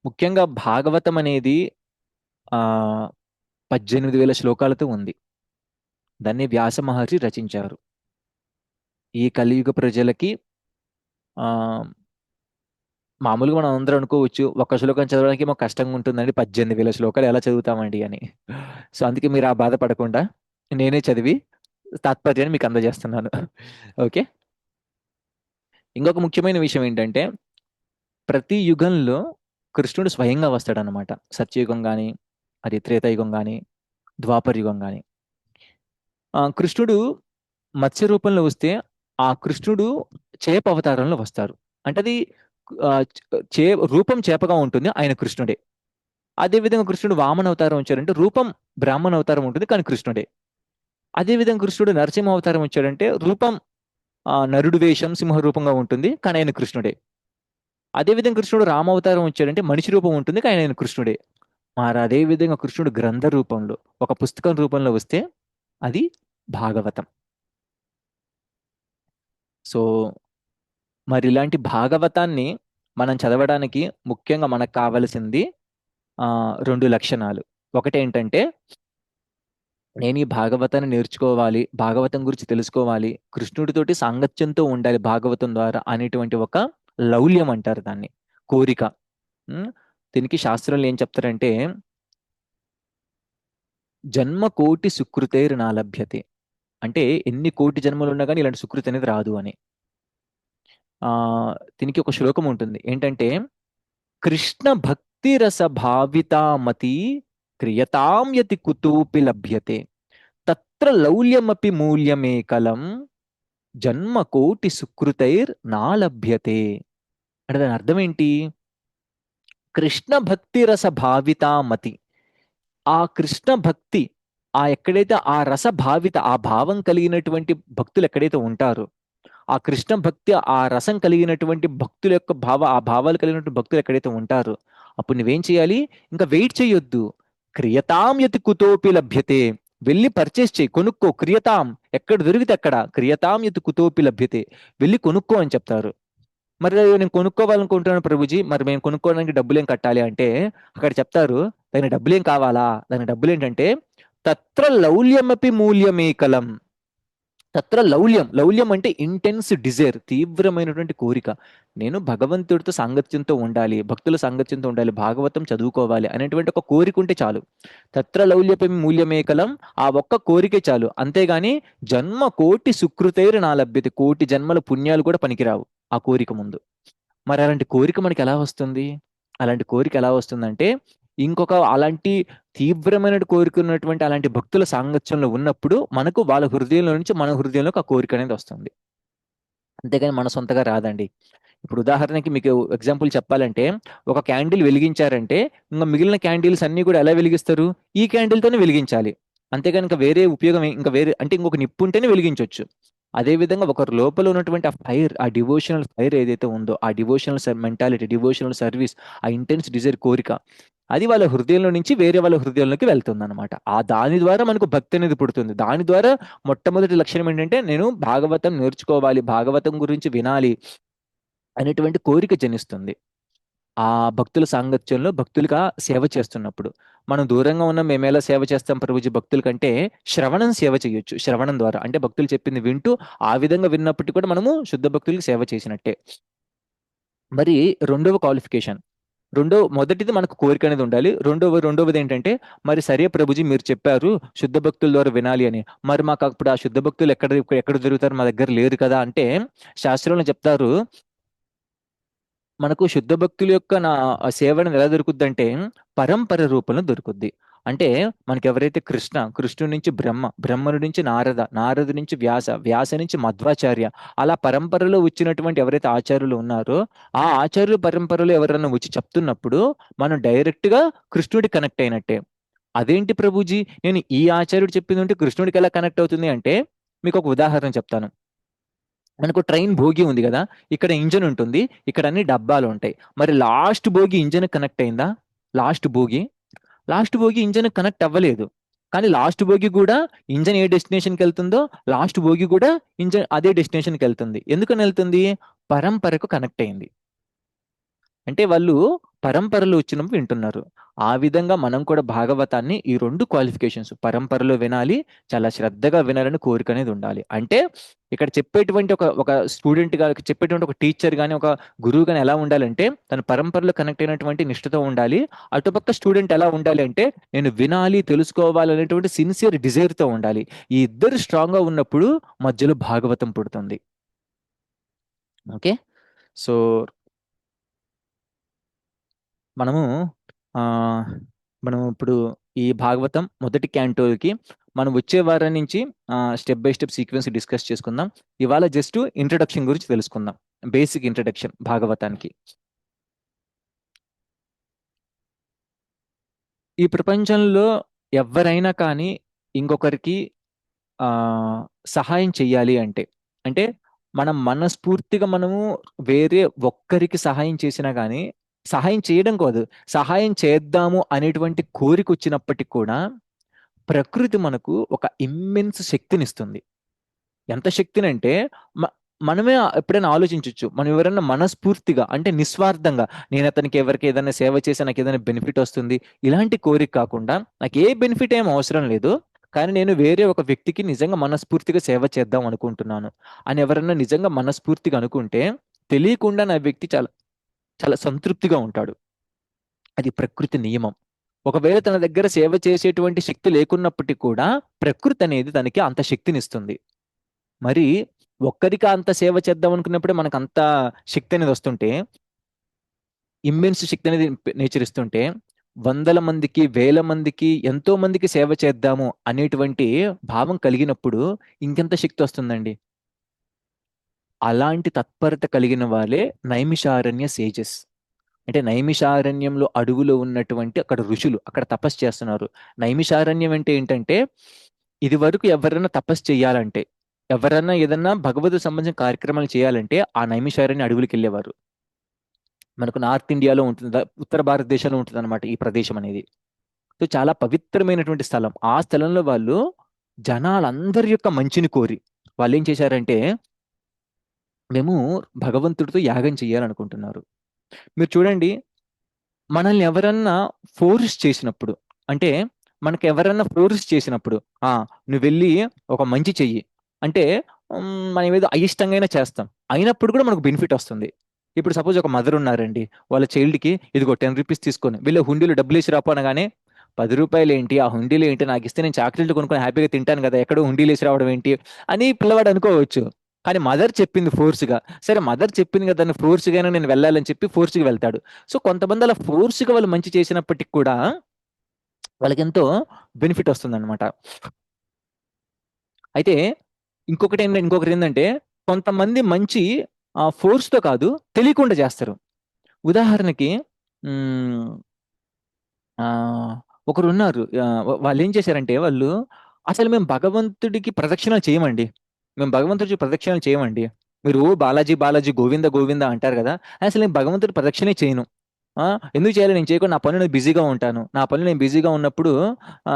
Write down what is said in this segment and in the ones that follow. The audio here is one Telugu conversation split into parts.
ముఖ్యంగా భాగవతం అనేది ఆ 18,000 శ్లోకాలతో ఉంది. దాన్ని వ్యాస మహర్షి రచించారు. ఈ కలియుగ ప్రజలకి ఆ మామూలుగా మనం అందరూ అనుకోవచ్చు, ఒక్క శ్లోకం చదవడానికి మాకు కష్టంగా ఉంటుందండి, 18,000 శ్లోకాలు ఎలా చదువుతామండి అని. సో అందుకే మీరు ఆ బాధపడకుండా నేనే చదివి తాత్పర్యాన్ని మీకు అందజేస్తున్నాను. ఓకే. ఇంకొక ముఖ్యమైన విషయం ఏంటంటే, ప్రతి యుగంలో కృష్ణుడు స్వయంగా వస్తాడనమాట. సత్యయుగం కానీ, అది త్రేతాయుగం కానీ, ద్వాపర యుగం కానీ. కృష్ణుడు మత్స్య రూపంలో వస్తే, ఆ కృష్ణుడు చేప అవతారంలో వస్తారు. అంటే అది ఆ, చే రూపం చేపగా ఉంటుంది, ఆయన కృష్ణుడే. అదేవిధంగా కృష్ణుడు వామన అవతారం వచ్చాడంటే రూపం బ్రాహ్మణ అవతారం ఉంటుంది, కానీ కృష్ణుడే. అదేవిధంగా కృష్ణుడు నరసింహ అవతారం వచ్చాడంటే రూపం నరుడు వేషం సింహ రూపంగా ఉంటుంది, కానీ ఆయన కృష్ణుడే. అదేవిధంగా కృష్ణుడు రామావతారం వచ్చాడంటే మనిషి రూపం ఉంటుంది, కానీ ఆయన కృష్ణుడే. మరి అదేవిధంగా కృష్ణుడు గ్రంథ రూపంలో, ఒక పుస్తకం రూపంలో వస్తే అది భాగవతం. సో మరి ఇలాంటి భాగవతాన్ని మనం చదవడానికి ముఖ్యంగా మనకు కావలసింది ఆ, రెండు లక్షణాలు. ఒకటేంటంటే, నేను ఈ భాగవతాన్ని నేర్చుకోవాలి, భాగవతం గురించి తెలుసుకోవాలి, కృష్ణుడితోటి సాంగత్యంతో ఉండాలి భాగవతం ద్వారా అనేటువంటి ఒక లౌల్యం అంటారు దాన్ని, కోరిక. ఉం? దీనికి శాస్త్రంలో ఏం చెప్తారంటే, జన్మ కోటి సుకృతేర్ నా లభ్యతే. అంటే ఎన్ని కోటి జన్మలు ఉన్నా కానీ ఇలాంటి సుకృతి అనేది రాదు అని. ఆ దీనికి ఒక శ్లోకం ఉంటుంది ఏంటంటే, కృష్ణ భక్తి రస భావితామతి క్రియతాం యతి కుతూపి లభ్యతే, తత్ర లౌల్యమపి మూల్యమేకలం జన్మ కోటి సుకృతైర్ నా లభ్యతే. అంటే దాని అర్థం ఏంటి? కృష్ణ భక్తి రస భావితామతి, ఆ కృష్ణ భక్తి, ఆ ఎక్కడైతే ఆ రస భావిత, ఆ భావం కలిగినటువంటి భక్తులు ఎక్కడైతే ఉంటారో, ఆ కృష్ణ భక్తి ఆ రసం కలిగినటువంటి భక్తుల యొక్క ఆ భావాలు కలిగినటువంటి భక్తులు ఎక్కడైతే ఉంటారో, అప్పుడు నువ్వేం చేయాలి? ఇంకా వెయిట్ చేయొద్దు. క్రియతాం యతి కుతోపి లభ్యతే, వెళ్ళి పర్చేస్ చేయి, కొనుక్కో. క్రియతాం, ఎక్కడ దొరికితే అక్కడ. క్రియతాం యతి కుతోపి లభ్యతే, వెళ్ళి కొనుక్కో అని చెప్తారు. మరి నేను కొనుక్కోవాలనుకుంటున్నాను ప్రభుజీ, మరి మేము కొనుక్కోవడానికి డబ్బులు ఏం కట్టాలి అంటే, అక్కడ చెప్తారు, దానికి డబ్బులు ఏం కావాలా, దానికి డబ్బులు ఏంటంటే, తత్ర లౌల్యమపి మూల్యమేకలం. తత్ర లౌల్యం, లౌల్యం అంటే ఇంటెన్స్ డిజైర్, తీవ్రమైనటువంటి కోరిక. నేను భగవంతుడితో సాంగత్యంతో ఉండాలి, భక్తుల సాంగత్యంతో ఉండాలి, భాగవతం చదువుకోవాలి అనేటువంటి ఒక కోరిక ఉంటే చాలు. తత్ర లౌల్యపై మూల్యమేకలం, ఆ ఒక్క కోరికే చాలు. అంతేగాని జన్మ కోటి సుకృతైర్ నా లభ్యత, కోటి జన్మల పుణ్యాలు కూడా పనికిరావు ఆ కోరిక ముందు. మరి అలాంటి కోరిక మనకి ఎలా వస్తుంది? అలాంటి కోరిక ఎలా వస్తుందంటే, ఇంకొక అలాంటి తీవ్రమైన కోరిక ఉన్నటువంటి అలాంటి భక్తుల సాంగత్యంలో ఉన్నప్పుడు మనకు వాళ్ళ హృదయంలో నుంచి మన హృదయంలోకి ఆ కోరిక అనేది వస్తుంది. అంతేగాని మన సొంతగా రాదండి. ఇప్పుడు ఉదాహరణకి మీకు ఎగ్జాంపుల్ చెప్పాలంటే, ఒక క్యాండిల్ వెలిగించారంటే ఇంకా మిగిలిన క్యాండిల్స్ అన్ని కూడా ఎలా వెలిగిస్తారు? ఈ క్యాండిల్తోనే వెలిగించాలి. అంతేగాని ఇంకా వేరే ఉపయోగం ఇంకా వేరే అంటే ఇంకొక నిప్పు ఉంటేనే వెలిగించవచ్చు. అదే విధంగా ఒకరి లోపల ఉన్నటువంటి ఆ ఫైర్, ఆ డివోషనల్ ఫైర్ ఏదైతే ఉందో, ఆ డివోషనల్ మెంటాలిటీ, డివోషనల్ సర్వీస్, ఆ ఇంటెన్స్ డిజైర్, కోరిక, అది వాళ్ళ హృదయంలో నుంచి వేరే వాళ్ళ హృదయంలోకి వెళ్తుంది అనమాట. ఆ దాని ద్వారా మనకు భక్తి అనేది పుడుతుంది. దాని ద్వారా మొట్టమొదటి లక్షణం ఏంటంటే, నేను భాగవతం నేర్చుకోవాలి, భాగవతం గురించి వినాలి అనేటువంటి కోరిక జనిస్తుంది. ఆ భక్తుల సాంగత్యంలో భక్తులుగా సేవ చేస్తున్నప్పుడు. మనం దూరంగా ఉన్న మేమేలా సేవ చేస్తాం ప్రభుజీ భక్తుల కంటే, శ్రవణం సేవ చేయొచ్చు. శ్రవణం ద్వారా అంటే భక్తులు చెప్పింది వింటూ ఆ విధంగా విన్నప్పటికీ కూడా మనము శుద్ధ భక్తులకు సేవ చేసినట్టే. మరి రెండవ క్వాలిఫికేషన్, మొదటిది మనకు కోరిక అనేది ఉండాలి. రెండవది ఏంటంటే, మరి సరే ప్రభుజీ మీరు చెప్పారు శుద్ధ భక్తుల ద్వారా వినాలి అని, మరి మాకు అప్పుడు ఆ శుద్ధ భక్తులు ఎక్కడ ఎక్కడ దొరుకుతారు, మా దగ్గర లేరు కదా అంటే, శాస్త్రంలో చెప్తారు, మనకు శుద్ధ భక్తుల యొక్క సేవ అనేది ఎలా దొరుకుద్ది అంటే, పరంపర రూపంలో దొరుకుద్ది. అంటే మనకి ఎవరైతే కృష్ణుడి నుంచి బ్రహ్మను నుంచి నారదు నుంచి వ్యాస నుంచి మధ్వాచార్య, అలా పరంపరలో వచ్చినటువంటి ఎవరైతే ఆచార్యులు ఉన్నారో, ఆ ఆచార్యుల పరంపరలో ఎవరైనా వచ్చి చెప్తున్నప్పుడు మనం డైరెక్ట్ గా కృష్ణుడి కనెక్ట్ అయినట్టే. అదేంటి ప్రభుజీ, నేను ఈ ఆచార్యుడు చెప్పింది ఉంటే కృష్ణుడికి ఎలా కనెక్ట్ అవుతుంది అంటే, మీకు ఒక ఉదాహరణ చెప్తాను. మనకు ట్రైన్ భోగి ఉంది కదా, ఇక్కడ ఇంజన్ ఉంటుంది, ఇక్కడ అన్ని డబ్బాలు ఉంటాయి. మరి లాస్ట్ భోగి ఇంజన్ కనెక్ట్ అయిందా? Last Bhogi last Bhogi engine connect అవ్వలేదు. కానీ లాస్ట్ భోగి కూడా ఇంజన్ ఏ డెస్టినేషన్కి వెళ్తుందో, లాస్ట్ భోగి కూడా ఇంజన్ అదే డెస్టినేషన్కి వెళ్తుంది. ఎందుకని వెళ్తుంది? పరంపరకు కనెక్ట్ అయింది. అంటే వాళ్ళు పరంపరలో వచ్చినప్పుడు వింటున్నారు. ఆ విధంగా మనం కూడా భాగవతాన్ని ఈ రెండు క్వాలిఫికేషన్స్ పరంపరలో వినాలి, చాలా శ్రద్ధగా వినాలని కోరిక అనేది ఉండాలి. అంటే ఇక్కడ చెప్పేటువంటి ఒక ఒక స్టూడెంట్ గా చెప్పేటువంటి ఒక టీచర్ గాని ఒక గురువు గాని ఎలా ఉండాలంటే తన పరంపరలో కనెక్ట్ అయినటువంటి నిష్ఠతో ఉండాలి. అటుపక్క స్టూడెంట్ ఎలా ఉండాలి అంటే నేను వినాలి, తెలుసుకోవాలి అనేటువంటి సిన్సియర్ డిజైర్ తో ఉండాలి. ఈ ఇద్దరు స్ట్రాంగ్ గా ఉన్నప్పుడు మధ్యలో భాగవతం పుడుతుంది. ఓకే. సో మనము ఆ మనం ఇప్పుడు ఈ భాగవతం మొదటి క్యాంటోకి మనం వచ్చే వారం నుంచి step by step sequence discuss చేసుకుందాం. ఇవాళ జస్ట్ ఇంట్రడక్షన్ గురించి తెలుసుకుందాం. బేసిక్ ఇంట్రడక్షన్ భాగవతానికి. ఈ ప్రపంచంలో ఎవరైనా కానీ ఇంకొకరికి ఆ సహాయం చెయ్యాలి అంటే అంటే మనం మనస్ఫూర్తిగా మనము వేరే ఒక్కరికి సహాయం చేసినా కానీ సహాయం చేయడం కాదు, సహాయం చేద్దాము అనేటువంటి కోరిక వచ్చినప్పటికి కూడా ప్రకృతి మనకు ఒక ఇమ్మెన్స్ శక్తినిస్తుంది. ఎంత శక్తినంటే మ- మనమే ఎప్పుడైనా ఆలోచించవచ్చు. మనం ఎవరైనా మనస్ఫూర్తిగా అంటే నిస్వార్థంగా నేను అతనికి ఎవరికి ఏదైనా సేవ చేసి నాకు ఏదైనా బెనిఫిట్ వస్తుంది ఇలాంటి కోరిక కాకుండా నాకు ఏ బెనిఫిట్ ఏం అవసరం లేదు, కానీ నేను వేరే ఒక వ్యక్తికి నిజంగా మనస్ఫూర్తిగా సేవ చేద్దాం అనుకుంటున్నాను అని ఎవరైనా నిజంగా మనస్ఫూర్తిగా అనుకుంటే తెలియకుండా నా వ్యక్తి చాలా చాలా సంతృప్తిగా ఉంటాడు. అది ప్రకృతి నియమం. ఒకవేళ తన దగ్గర సేవ చేసేటువంటి శక్తి లేకున్నప్పటికీ కూడా ప్రకృతి అనేది తనకి అంత శక్తినిస్తుంది. మరి ఒక్కరికి అంత సేవ చేద్దాం అనుకున్నప్పుడే మనకు అంత శక్తి అనేది వస్తుంటే, ఇమ్మెన్స్ శక్తి అనేది నేచర్ ఇస్తుంటే, వందల మందికి వేల మందికి ఎంతో మందికి సేవ చేద్దాము అనేటువంటి భావం కలిగినప్పుడు ఇంకెంత శక్తి వస్తుందండి. అలాంటి తత్పరత కలిగిన వాళ్ళే నైమిషారణ్య సేజెస్. అంటే నైమిషారణ్యంలో అడవులో ఉన్నటువంటి అక్కడ ఋషులు అక్కడ తపస్సు చేస్తున్నారు. నైమిషారణ్యం అంటే ఏంటంటే ఇది వరకు ఎవరైనా తపస్సు చేయాలంటే ఎవరన్నా ఏదన్నా భగవద్ సంబంధించిన కార్యక్రమాలు చేయాలంటే ఆ నైమిషారణ్య అడవులకు వెళ్ళేవారు. మనకు నార్త్ ఇండియాలో ఉంటుంది, ఉత్తర భారతదేశంలో ఉంటుంది అనమాట ఈ ప్రదేశం అనేది. సో చాలా పవిత్రమైనటువంటి స్థలం. ఆ స్థలంలో వాళ్ళు జనాలందరి యొక్క మంచిని కోరి వాళ్ళు ఏం చేశారంటే మేము భగవంతుడితో యాగం చేయాలనుకుంటున్నారు. మీరు చూడండి, మనల్ని ఎవరన్నా ఫోర్స్ చేసినప్పుడు అంటే మనకి ఎవరన్నా ఫోర్స్ చేసినప్పుడు ఆ నువ్వు వెళ్ళి ఒక మంచి చెయ్యి అంటే మనం ఏదో అయిష్టంగా చేస్తాం, అయినప్పుడు కూడా మనకు బెనిఫిట్ వస్తుంది. ఇప్పుడు సపోజ్ ఒక మదర్ ఉన్నారండి, వాళ్ళ చైల్డ్కి ఇదిగో 10 రూపీస్ తీసుకొని వీళ్ళ హుండీలో డబ్బులు వేసి రాపో అనగానే 10 రూపాయలు ఏంటి, ఆ హుండీలు ఏంటి, నాకు ఇస్తే నేను చాక్లెట్లు కొనుక్కొని హ్యాపీగా తింటాను కదా, ఎక్కడో హుండీలు వేసి రావడం ఏంటి అని పిల్లవాడు అనుకోవచ్చు. కానీ మదర్ చెప్పింది ఫోర్స్గా, సరే మదర్ చెప్పింది కదా దాన్ని ఫోర్స్గానే నేను వెళ్ళాలని చెప్పి ఫోర్స్కి వెళ్తాడు. సో కొంతమంది అలా ఫోర్స్గా వాళ్ళు మంచి చేసినప్పటికి కూడా వాళ్ళకి ఎంతో బెనిఫిట్ వస్తుంది అనమాట. అయితే ఇంకొకటి ఏంటంటే కొంతమంది మంచి ఫోర్స్తో కాదు తెలియకుండా చేస్తారు. ఉదాహరణకి మ్, ఆ, ఒకరు ఉన్నారు, వాళ్ళు ఏం చేశారంటే వాళ్ళు అసలు మేము భగవంతుడికి ప్రదక్షిణలు చేయమండి, మేము భగవంతుడికి ప్రదక్షిణలు చేయమండి, మీరు బాలాజీ బాలాజీ గోవింద గోవింద అంటారు కదా, అసలు నేను భగవంతుడి ప్రదక్షిణే చేయను. ఆ, ఎందుకు చేయాలి, నేను చేయకుండా నా పని నేను బిజీగా ఉంటాను, నా పని నేను బిజీగా ఉన్నప్పుడు ఆ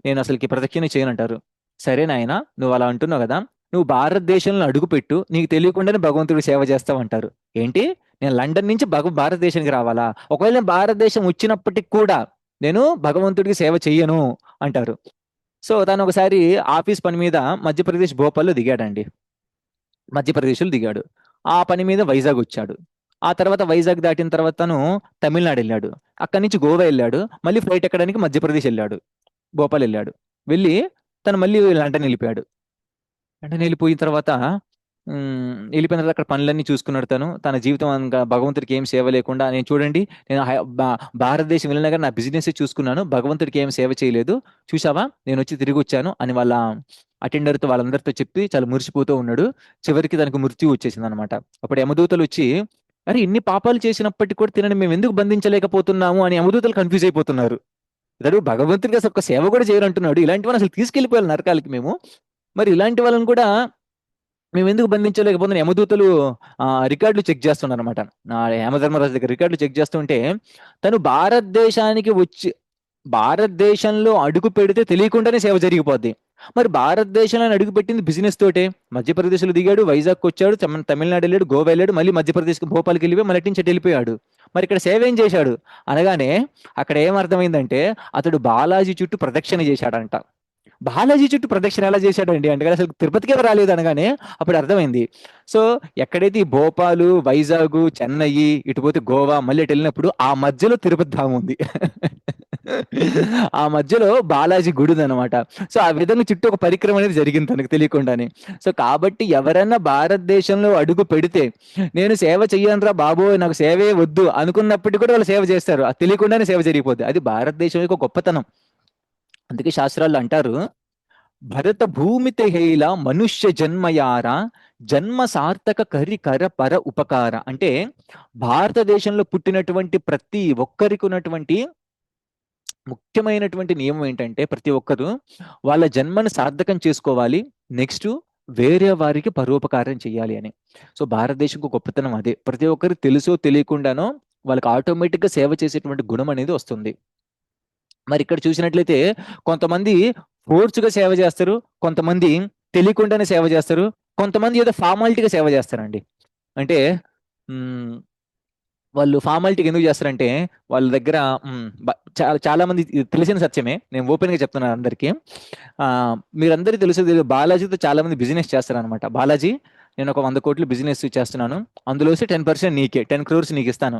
నేను అసలుకి ప్రదక్షిణ చేయను అంటారు. సరే నాయనా నువ్వు అలా అంటున్నావు కదా, నువ్వు భారతదేశంలో అడుగుపెట్టు నీకు తెలియకుండానే భగవంతుడికి సేవ చేస్తావు అంటారు. ఏంటి, నేను లండన్ నుంచి భారతదేశానికి రావాలా, ఒకవేళ నేను భారతదేశం వచ్చినప్పటికి కూడా నేను భగవంతుడికి సేవ చెయ్యను అంటారు. సో తను ఒకసారి ఆఫీస్ పని మీద మధ్యప్రదేశ్ భోపాల్లో దిగాడండి. మధ్యప్రదేశ్లో దిగాడు. ఆ పని మీద వైజాగ్ వచ్చాడు. ఆ తర్వాత వైజాగ్ దాటిన తర్వాత తను తమిళనాడు వెళ్ళాడు. అక్కడి నుంచి గోవా వెళ్ళాడు. మళ్ళీ ఫ్లైట్ ఎక్కడానికి మధ్యప్రదేశ్ వెళ్ళాడు. భోపాల్ వెళ్ళాడు. వెళ్ళి తను మళ్ళీ లండన్ వెళ్ళిపోయాడు. లండన్ వెళ్ళిపోయిన తర్వాత వెళ్ళిపోయిన తర్వాత అక్కడ పనులన్నీ చూసుకున్నాడు. తన జీవితం ఇంకా భగవంతుడికి ఏం సేవ లేకుండా నేను చూడండి, నేను భారతదేశం వెళ్ళినా కానీ నా బిజినెస్ చూసుకున్నాను, భగవంతుడికి ఏం సేవ చేయలేదు, చూసావా నేను వచ్చి తిరిగి వచ్చాను అని వాళ్ళ అటెండర్తో వాళ్ళందరితో చెప్పి చాలా మురిసిపోతూ ఉన్నాడు. చివరికి తనకు మృత్యు వచ్చేసింది అనమాట. అప్పుడు యమదూతలు వచ్చి అరే ఇన్ని పాపాలు చేసినప్పటికీ కూడా తినని మేము ఎందుకు బంధించలేకపోతున్నాము అని యమదూతలు కన్ఫ్యూజ్ అయిపోతున్నారు. ఇతడు భగవంతుడికి అసలు ఒక సేవ కూడా చేయాలంటున్నాడు, ఇలాంటి వాళ్ళని అసలు తీసుకెళ్లిపోయాలి నరకాలకి మేము, మరి ఇలాంటి వాళ్ళని కూడా మేము ఎందుకు బంధించలేకపోతున్నాం. యమదూతలు రికార్డులు చెక్ చేస్తున్నారు అనమాట. యమధర్మరాజు దగ్గర రికార్డులు చెక్ చేస్తుంటే తను భారతదేశానికి వచ్చి భారతదేశంలో అడుగు పెడితే తెలియకుండానే సేవ జరిగిపోద్ది. మరి భారతదేశంలో ఆయన అడుగుపెట్టింది బిజినెస్ తోటే. మధ్యప్రదేశ్లో దిగాడు, వైజాగ్ వచ్చాడు, తమిళనాడు వెళ్ళాడు, గోవా వెళ్ళాడు, మళ్ళీ మధ్యప్రదేశ్కి భోపాల్కి వెళ్ళిపోయి మళ్ళీ అటు నుంచి అటు వెళ్ళిపోయాడు. మరి ఇక్కడ సేవ ఏం చేశాడు అనగానే అక్కడ ఏమర్థమైందంటే అతడు బాలాజీ చుట్టూ ప్రదక్షిణ చేశాడంట. బాలాజీ చుట్టూ ప్రదక్షిణ ఎలా చేశాడండి అంటే అసలు తిరుపతికే రాలేదు అనగానే అప్పుడు అర్థమైంది. సో ఎక్కడైతే ఈ భోపాలు, వైజాగ్, చెన్నై, ఇటు పోతే గోవా, మళ్ళీ ఇటు వెళ్ళినప్పుడు ఆ మధ్యలో తిరుపతి ధామం ఉంది. ఆ మధ్యలో బాలాజీ గుడి అనమాట. సో ఆ విధంగా చుట్టూ ఒక పరిక్రమ అనేది జరిగింది తనకు తెలియకుండానే. సో కాబట్టి ఎవరన్నా భారతదేశంలో అడుగు పెడితే నేను సేవ చెయ్యనురా బాబోయ్ నాకు సేవే వద్దు అనుకున్నప్పటికీ కూడా వాళ్ళు సేవ చేస్తారు. అది తెలియకుండానే సేవ జరిగిపోద్ది. అది భారతదేశం యొక్క గొప్పతనం. అందుకే శాస్త్రాలు అంటారు, భరత భూమితే హేళ మనుష్య జన్మయార జన్మ సార్థక కరి కర పర ఉపకార. అంటే భారతదేశంలో పుట్టినటువంటి ప్రతి ఒక్కరికి ఉన్నటువంటి ముఖ్యమైనటువంటి నియమం ఏంటంటే ప్రతి ఒక్కరు వాళ్ళ జన్మను సార్థకం చేసుకోవాలి, నెక్స్ట్ వేరే వారికి పరోపకారం చేయాలి అని. సో భారతదేశంకు గొప్పతనం అదే. ప్రతి ఒక్కరికి తెలుసో తెలియకుండానో వాళ్ళకి ఆటోమేటిక్ గా సేవ చేసేటువంటి గుణం అనేది వస్తుంది. మరి ఇక్కడ చూసినట్లయితే కొంతమంది ఫోర్స్గా సేవ చేస్తారు, కొంతమంది తెలియకుండానే సేవ చేస్తారు, కొంతమంది ఏదో ఫార్మాలిటీగా సేవ చేస్తారండి. అంటే మ్, వాళ్ళు ఫార్మాలిటీకి ఎందుకు చేస్తారంటే వాళ్ళ దగ్గర చాలా చాలా మంది ఇది తెలిసిన సత్యమే, నేను ఓపెన్ గా చెప్తున్నాను అందరికీ. ఆ మీరందరికీ తెలుసు బాలాజీతో చాలా మంది బిజినెస్ చేస్తారనమాట. బాలాజీ నేను ఒక 100 కోట్లు బిజినెస్ చేస్తున్నాను, అందులో 10% నీకే, 10 crores నీకు ఇస్తాను.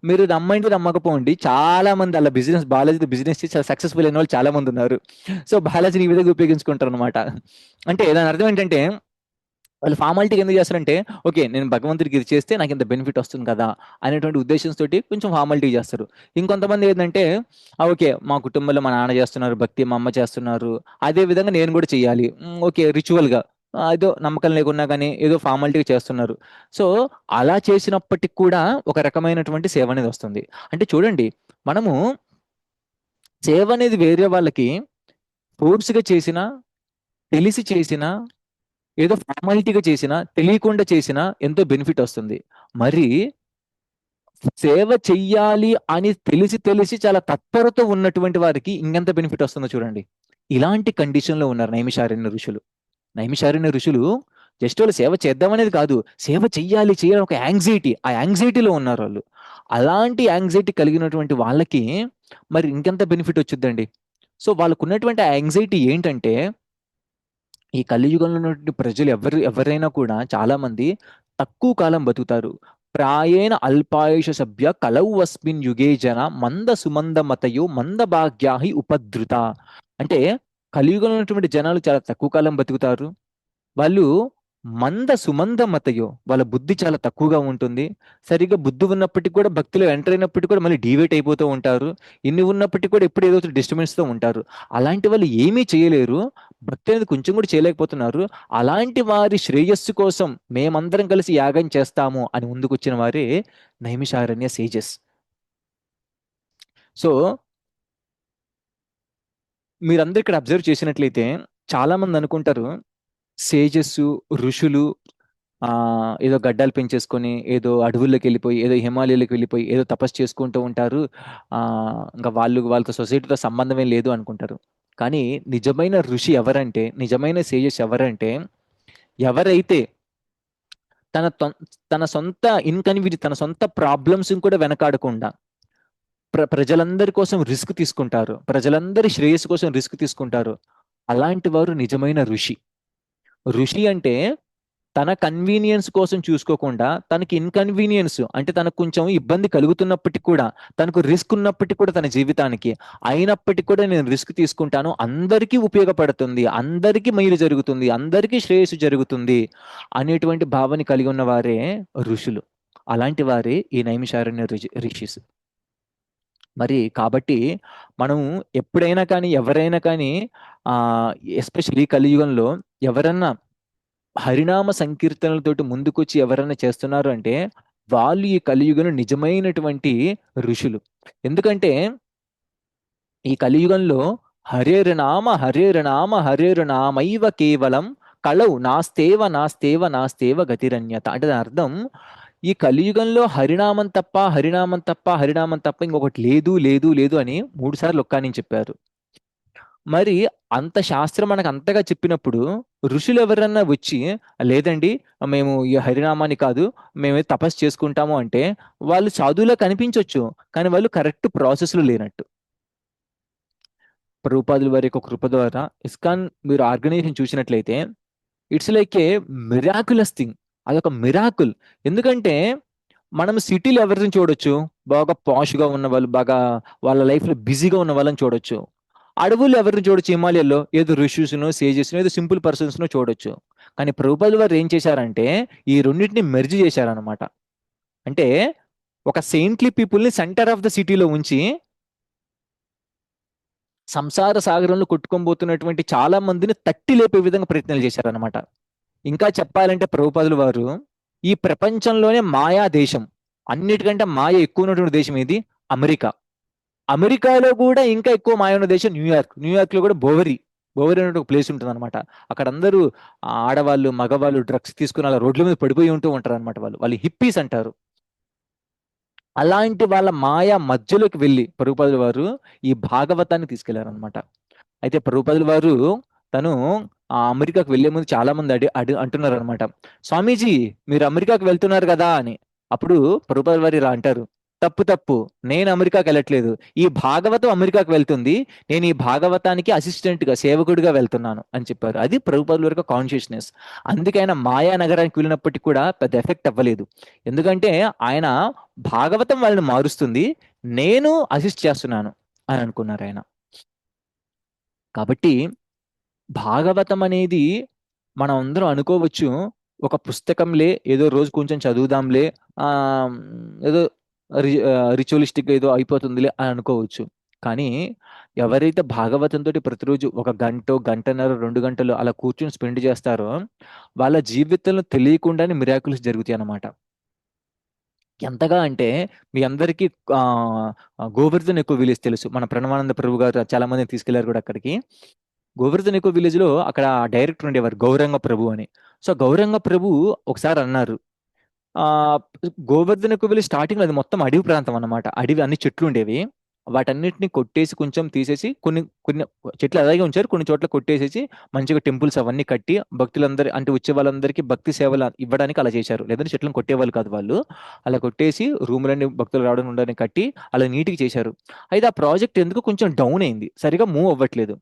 మీరు నమ్మండి నమ్మకపోండి, చాలా మంది అలా బిజినెస్ బాలాజీతో బిజినెస్ చేసి చాలా సక్సెస్ఫుల్ అయిన వాళ్ళు చాలా మంది ఉన్నారు. సో బాలాజీని ఈ విధంగా ఉపయోగించుకుంటారు అనమాట. అంటే దాని అర్థం ఏంటంటే వాళ్ళు ఫార్మాలిటీకి ఎందుకు చేస్తారంటే ఓకే నేను భగవంతుడికి ఇది చేస్తే నాకు ఇంత బెనిఫిట్ వస్తుంది కదా అనేటువంటి ఉద్దేశంతో కొంచెం ఫార్మాలిటీ చేస్తారు. ఇంకొంతమంది ఏంటంటే ఓకే మా కుటుంబంలో మా నాన్న చేస్తున్నారు భక్తి, మా అమ్మ చేస్తున్నారు, అదే విధంగా నేను కూడా చెయ్యాలి, ఓకే రిచువల్ గా ఏదో నమ్మకం లేకున్నా కానీ ఏదో ఫార్మాలిటీగా చేస్తున్నారు. సో అలా చేసినప్పటికి కూడా ఒక రకమైనటువంటి సేవ అనేది వస్తుంది. అంటే చూడండి, మనము సేవ అనేది వేరే వాళ్ళకి ఫోర్స్ గా చేసినా, తెలిసి చేసినా, ఏదో ఫార్మాలిటీగా చేసినా, తెలియకుండా చేసినా ఎంతో బెనిఫిట్ వస్తుంది. మరి సేవ చెయ్యాలి అని తెలిసి తెలిసి చాలా తత్పరతో ఉన్నటువంటి వారికి ఇంకెంత బెనిఫిట్ వస్తుందో చూడండి. ఇలాంటి కండిషన్ లో ఉన్నారు నైమిషారణ్య ఋషులు. నైమిషారణ్య ఋషులు జస్ట్ వాళ్ళు సేవ చేద్దామనేది కాదు, సేవ చెయ్యాలి చెయ్యాలి ఒక యాంగ్జైటీ, ఆ యాంగ్జైటీలో ఉన్నారు వాళ్ళు. అలాంటి యాంగ్జైటీ కలిగినటువంటి వాళ్ళకి మరి ఇంకెంత బెనిఫిట్ వచ్చిందండి. సో వాళ్ళకు ఉన్నటువంటి ఆ యాంగ్జైటీ ఏంటంటే ఈ కలియుగంలో ఉన్నటువంటి ప్రజలు ఎవరైనా కూడా చాలా మంది తక్కువ కాలం బతుకుతారు. ప్రాయేణ అల్పాయుష సభ్య కలౌ అస్మిన్ యుగే జన మంద సుమంద మతయో మంద భాగ్యాహి ఉపద్రుత. అంటే కలియుగంలో ఉన్నటువంటి జనాలు చాలా తక్కువ కాలం బతుకుతారు. వాళ్ళు మంద సుమంద మతయో, వాళ్ళ బుద్ధి చాలా తక్కువగా ఉంటుంది. సరిగ్గా బుద్ధి ఉన్నప్పటికీ కూడా భక్తిలో ఎంటర్ అయినప్పటికీ కూడా మళ్ళీ డీవేట్ అయిపోతూ ఉంటారు. ఇన్ని ఉన్నప్పటికీ కూడా ఎప్పుడు ఏదో డిస్టర్బెన్స్ తో ఉంటారు. అలాంటి వాళ్ళు ఏమీ చేయలేరు, భక్తి అనేది కొంచెం కూడా చేయలేకపోతున్నారు. అలాంటి వారి శ్రేయస్సు కోసం మేమందరం కలిసి యాగం చేస్తాము అని ముందుకొచ్చిన వారే నైమిషారణ్య సేజెస్. సో మీరందరూ ఇక్కడ అబ్జర్వ్ చేసినట్లయితే చాలా మంది అనుకుంటారు సేజస్సు, ఋషులు ఏదో గడ్డాలు పెంచేసుకొని ఏదో అడవుల్లోకి వెళ్ళిపోయి ఏదో హిమాలయాలకు వెళ్ళిపోయి ఏదో తపస్సు చేసుకుంటూ ఉంటారు. ఆ ఇంకా వాళ్ళతో సొసైటీతో సంబంధమే లేదు అనుకుంటారు. కానీ నిజమైన ఋషి ఎవరంటే, నిజమైన సేజస్ ఎవరంటే ఎవరైతే తన తన సొంత తన సొంత ప్రాబ్లమ్స్ కూడా వెనకాడకుండా ప్రజలందరి కోసం రిస్క్ తీసుకుంటారు, ప్రజలందరి శ్రేయస్సు కోసం రిస్క్ తీసుకుంటారు, అలాంటి వారు నిజమైన ఋషి. ఋషి అంటే తన కన్వీనియన్స్ కోసం చూసుకోకుండా తనకి ఇన్కన్వీనియన్స్ అంటే తనకు కొంచెం ఇబ్బంది కలుగుతున్నప్పటికీ కూడా, తనకు రిస్క్ ఉన్నప్పటికీ కూడా తన జీవితానికి అయినప్పటికీ కూడా నేను రిస్క్ తీసుకుంటాను, అందరికీ ఉపయోగపడుతుంది, అందరికీ మేలు జరుగుతుంది, అందరికీ శ్రేయస్సు జరుగుతుంది అనేటువంటి భావన కలిగి ఉన్న వారే ఋషులు. అలాంటి వారే ఈ నైమిషారణ్య ఋషిస్. మరి కాబట్టి మనం ఎప్పుడైనా కానీ ఎవరైనా కానీ ఆ ఎస్పెషల్లీ కలియుగంలో ఎవరన్నా హరినామ సంకీర్తనలతోటి ముందుకొచ్చి ఎవరైనా చేస్తున్నారు అంటే వాళ్ళు ఈ కలియుగంలో నిజమైనటువంటి ఋషులు. ఎందుకంటే ఈ కలియుగంలో హరేరునామ హరేరునామ హరేరునామైవ కేవలం కళౌ నాస్తేవ నాస్తేవ నాస్తేవ గతిరన్యత. అంటే దాని అర్థం ఈ కలియుగంలో హరినామం తప్ప హరినామం తప్ప హరినామం తప్ప ఇంకొకటి లేదు లేదు లేదు అని 3 సార్లు ఒక్క అని చెప్పారు. మరి అంత శాస్త్రం మనకు అంతగా చెప్పినప్పుడు ఋషులు ఎవరన్నా వచ్చి లేదండి, మేము ఈ హరినామాన్ని కాదు, మేము తపస్సు చేసుకుంటాము అంటే వాళ్ళు సాధువులా కనిపించవచ్చు, కానీ వాళ్ళు కరెక్ట్ ప్రాసెస్లో లేనట్టు. ప్రభుపాదుల వారి యొక్క కృప ద్వారా ఇస్కాన్ మీరు ఆర్గనైజేషన్ చూసినట్లయితే it's like A miraculous thing. అదొక మిరాకుల్. ఎందుకంటే మనం సిటీలో ఎవరిని చూడొచ్చు, బాగా పాష్గా ఉన్న వాళ్ళు, బాగా వాళ్ళ లైఫ్ లో బిజీగా ఉన్న వాళ్ళని చూడొచ్చు. అడవుల్లో ఎవరిని చూడొచ్చు, హిమాలయాల్లో ఏదో ఋషుస్ను సేజెస్ను ఏదో సింపుల్ పర్సన్స్ ను చూడొచ్చు. కానీ ప్రభుపాదుల వారు ఏం చేశారంటే ఈ రెండింటిని మెర్జ్ చేశారనమాట. అంటే ఒక సెయింట్లీ పీపుల్ ని సెంటర్ ఆఫ్ ద సిటీలో ఉంచి సంసార సాగరంలో కొట్టుకోబోతున్నటువంటి చాలా మందిని తట్టి లేపే విధంగా ప్రయత్నాలు చేశారనమాట. ఇంకా చెప్పాలంటే ప్రభుపాదుల వారు ఈ ప్రపంచంలోనే మాయా దేశం, అన్నిటికంటే మాయ ఎక్కువ ఉన్నటువంటి దేశం ఏది? అమెరికా. అమెరికాలో కూడా ఇంకా ఎక్కువ మాయ ఉన్న దేశం న్యూయార్క్. న్యూయార్క్ లో కూడా బోవరి, బోవరి అనే ఒక ప్లేస్ ఉంటుంది అనమాట. అక్కడ అందరూ ఆడవాళ్ళు మగవాళ్ళు డ్రగ్స్ తీసుకుని అలా రోడ్ల మీద పడిపోయి ఉంటూ ఉంటారు అనమాట. వాళ్ళు వాళ్ళు హిప్పీస్ అంటారు. అలాంటి వాళ్ళ మాయా మధ్యలోకి వెళ్ళి ప్రభుపాదుల వారు ఈ భాగవతాన్ని తీసుకెళ్లారనమాట. అయితే ప్రభుపాదుల వారు తను ఆ అమెరికాకు వెళ్లే ముందు చాలా మంది అంటున్నారు అనమాట, స్వామీజీ మీరు అమెరికాకు వెళ్తున్నారు కదా అని. అప్పుడు ప్రభుపాదుల వారు ఇలా అంటారు, తప్పు తప్పు, నేను అమెరికాకి వెళ్ళట్లేదు, ఈ భాగవతం అమెరికాకు వెళ్తుంది, నేను ఈ భాగవతానికి అసిస్టెంట్ గా సేవకుడిగా వెళ్తున్నాను అని చెప్పారు. అది ప్రభుపాదుల వారి కాన్షియస్నెస్. అందుకే ఆయన మాయా నగరానికి వెళ్ళినప్పటికీ కూడా పెద్ద ఎఫెక్ట్ అవ్వలేదు. ఎందుకంటే ఆయన భాగవతం వాళ్ళని మారుస్తుంది, నేను అసిస్ట్ చేస్తున్నాను అని అనుకున్నారు ఆయన. కాబట్టి భాగవతం అనేది మనం అందరం అనుకోవచ్చు ఒక పుస్తకంలే, ఏదో రోజు కొంచెం చదువుదాంలే, ఆ ఏదో రిచువలిస్టిక్ ఏదో అయిపోతుందిలే అని అనుకోవచ్చు. కానీ ఎవరైతే భాగవతంతో ప్రతిరోజు ఒక గంట గంటన్నర 2 గంటలు అలా కూర్చొని స్పెండ్ చేస్తారో వాళ్ళ జీవితంలో తెలియకుండానే మిరాకిల్స్ జరుగుతాయి అన్నమాట. ఎంతగా అంటే మీ అందరికీ ఆ గోవర్ధన్ ఎక్కువ విలేజ్ తెలుసు, మన ప్రణవానంద ప్రభు గారు చాలా మందిని తీసుకెళ్లారు కూడా అక్కడికి. గోవర్ధన్ ఎక్కువ విలేజ్ లో అక్కడ డైరెక్టర్ ఉండేవారు గౌరంగ ప్రభు అని. సో గౌరంగ ప్రభు ఒకసారి అన్నారు, ఆ గోవర్ధనకు వెళ్ళి స్టార్టింగ్ అది మొత్తం అడవి ప్రాంతం అన్నమాట. అడవి అన్ని చెట్లు ఉండేవి, వాటన్నిటిని కొట్టేసి కొంచెం తీసేసి కొన్ని కొన్ని చెట్లు అలాగే ఉంచారు, కొన్ని చోట్ల కొట్టేసేసి మంచిగా టెంపుల్స్ అవన్నీ కట్టి భక్తులందరి అంటే వచ్చే వాళ్ళందరికీ భక్తి సేవలు ఇవ్వడానికి అలా చేశారు. లేదంటే చెట్లను కొట్టేవాళ్ళు కాదు వాళ్ళు. అలా కొట్టేసి రూములన్నీ భక్తులు రావడం ఉండడానికి కట్టి అలా నీట్గా చేశారు. అయితే ఆ ప్రాజెక్ట్ ఎందుకు కొంచెం డౌన్ అయింది, సరిగా మూవ్ అవ్వట్లేదు.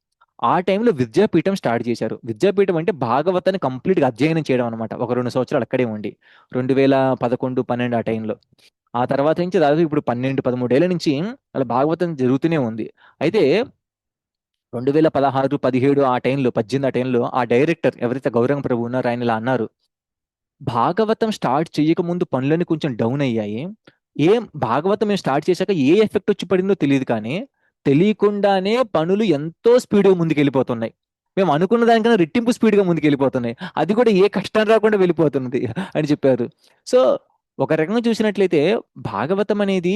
ఆ టైంలో విద్యాపీఠం స్టార్ట్ చేశారు. విద్యాపీఠం అంటే భాగవతాన్ని కంప్లీట్ గా అధ్యయనం చేయడం అనమాట. ఒక 2 సంవత్సరాలు అక్కడే ఉండి 2011, 12 ఆ టైంలో. ఆ తర్వాత నుంచి దాదాపు ఇప్పుడు 12, 13 ఏళ్ల నుంచి అలా భాగవతం జరుగుతూనే ఉంది. అయితే 2016, 17 ఆ టైంలో, 18 ఆ టైంలో ఆ డైరెక్టర్ ఎవరైతే గౌరంగ ప్రభు ఉన్నారో ఆయన ఇలా అన్నారు, భాగవతం స్టార్ట్ చేయక ముందు పనులన్నీ కొంచెం డౌన్ అయ్యాయి. ఏం భాగవతం మేము స్టార్ట్ చేశాక ఏ ఎఫెక్ట్ వచ్చి పడిందో తెలియదు, కానీ తెలియకుండానే పనులు ఎంతో స్పీడ్గా ముందుకు వెళ్ళిపోతున్నాయి. మేము అనుకున్న దానికన్నా రెట్టింపు స్పీడ్గా ముందుకు వెళ్ళిపోతున్నాయి, అది కూడా ఏ కష్టం రాకుండా వెళ్ళిపోతున్నది అని చెప్పారు. సో ఒక రకంగా చూసినట్లయితే భాగవతం అనేది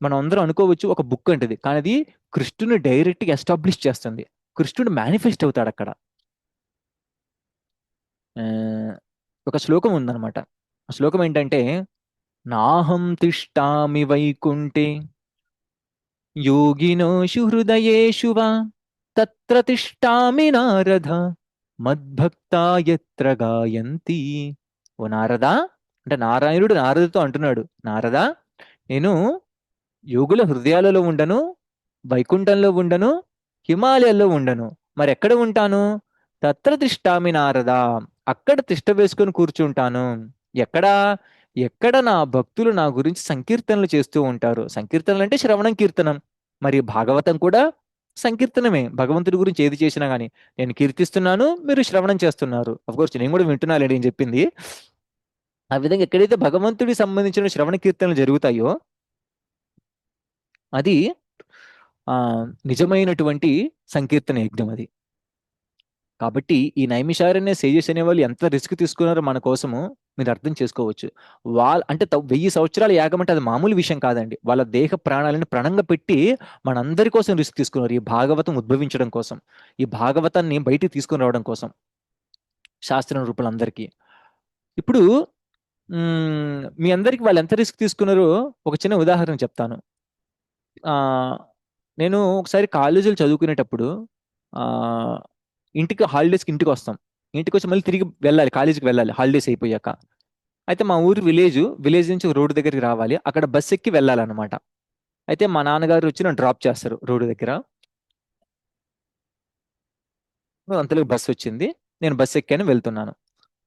మనం అందరం అనుకోవచ్చు ఒక బుక్ అంటది, కానీ అది కృష్ణుని డైరెక్ట్ గా ఎస్టాబ్లిష్ చేస్తుంది. కృష్ణుడు మేనిఫెస్ట్ అవుతాడు అక్కడ. ఆ, ఒక శ్లోకం ఉందన్నమాట. ఆ శ్లోకం ఏంటంటే, నాహం తిష్టామి వైకుంఠే యోగినోషు హృదయేషు వా తత్ర తిష్టామి నారద మద్భక్తా ఎత్ర గాయంతి. ఓ నారదా, అంటే నారాయణుడు నారదుతో అంటున్నాడు, నారదా నేను యోగుల హృదయాలలో ఉండను, వైకుంఠంలో ఉండను, హిమాలయాల్లో ఉండను, మరి ఎక్కడ ఉంటాను? తత్ర తిష్టామి నారదా, అక్కడ తిష్ట వేసుకొని కూర్చుంటాను. ఎక్కడా? ఎక్కడ నా భక్తులు నా గురించి సంకీర్తనలు చేస్తూ ఉంటారు. సంకీర్తనలు అంటే శ్రవణం కీర్తనం. మరి భాగవతం కూడా సంకీర్తనమే. భగవంతుడి గురించి ఏది చేసినా గానీ నేను కీర్తిస్తున్నాను, మీరు శ్రవణం చేస్తున్నారు. కోర్స్ నేను కూడా వింటున్నాను నేను చెప్పింది. ఆ విధంగా ఎక్కడైతే భగవంతుడికి సంబంధించిన శ్రవణ కీర్తనలు జరుగుతాయో అది ఆ నిజమైనటువంటి సంకీర్తన యజ్ఞం అది. కాబట్టి ఈ నైమిషారణ్య సేజస్ అనే వాళ్ళు ఎంత రిస్క్ తీసుకున్నారో మన కోసము మీరు అర్థం చేసుకోవచ్చు. అంటే 1000 సంవత్సరాల యాగం అంటే అది మామూలు విషయం కాదండి. వాళ్ళ దేహ ప్రాణాలను ప్రణంగా పెట్టి మనందరి కోసం రిస్క్ తీసుకున్నారు ఈ భాగవతం ఉద్భవించడం కోసం, ఈ భాగవతాన్ని బయటికి తీసుకుని రావడం కోసం శాస్త్రం రూపాలందరికీ. ఇప్పుడు మీ అందరికి వాళ్ళు ఎంత రిస్క్ తీసుకున్నారో ఒక చిన్న ఉదాహరణ చెప్తాను. ఆ నేను ఒకసారి కాలేజీలో చదువుకునేటప్పుడు ఆ, ఇంటికి హాలిడేస్కి ఇంటికి వస్తాం. ఇంటికి వచ్చి మళ్ళీ తిరిగి వెళ్ళాలి, కాలేజీకి వెళ్ళాలి హాలిడేస్ అయిపోయాక. అయితే మా ఊరు విలేజ్ నుంచి రోడ్డు దగ్గరికి రావాలి, అక్కడ బస్ ఎక్కి వెళ్ళాలన్నమాట. అయితే మా నాన్నగారు వచ్చి నన్ను డ్రాప్ చేస్తారు రోడ్డు దగ్గర. అంతలో బస్సు వచ్చింది, నేను బస్సు ఎక్కాను, వెళ్తున్నాను.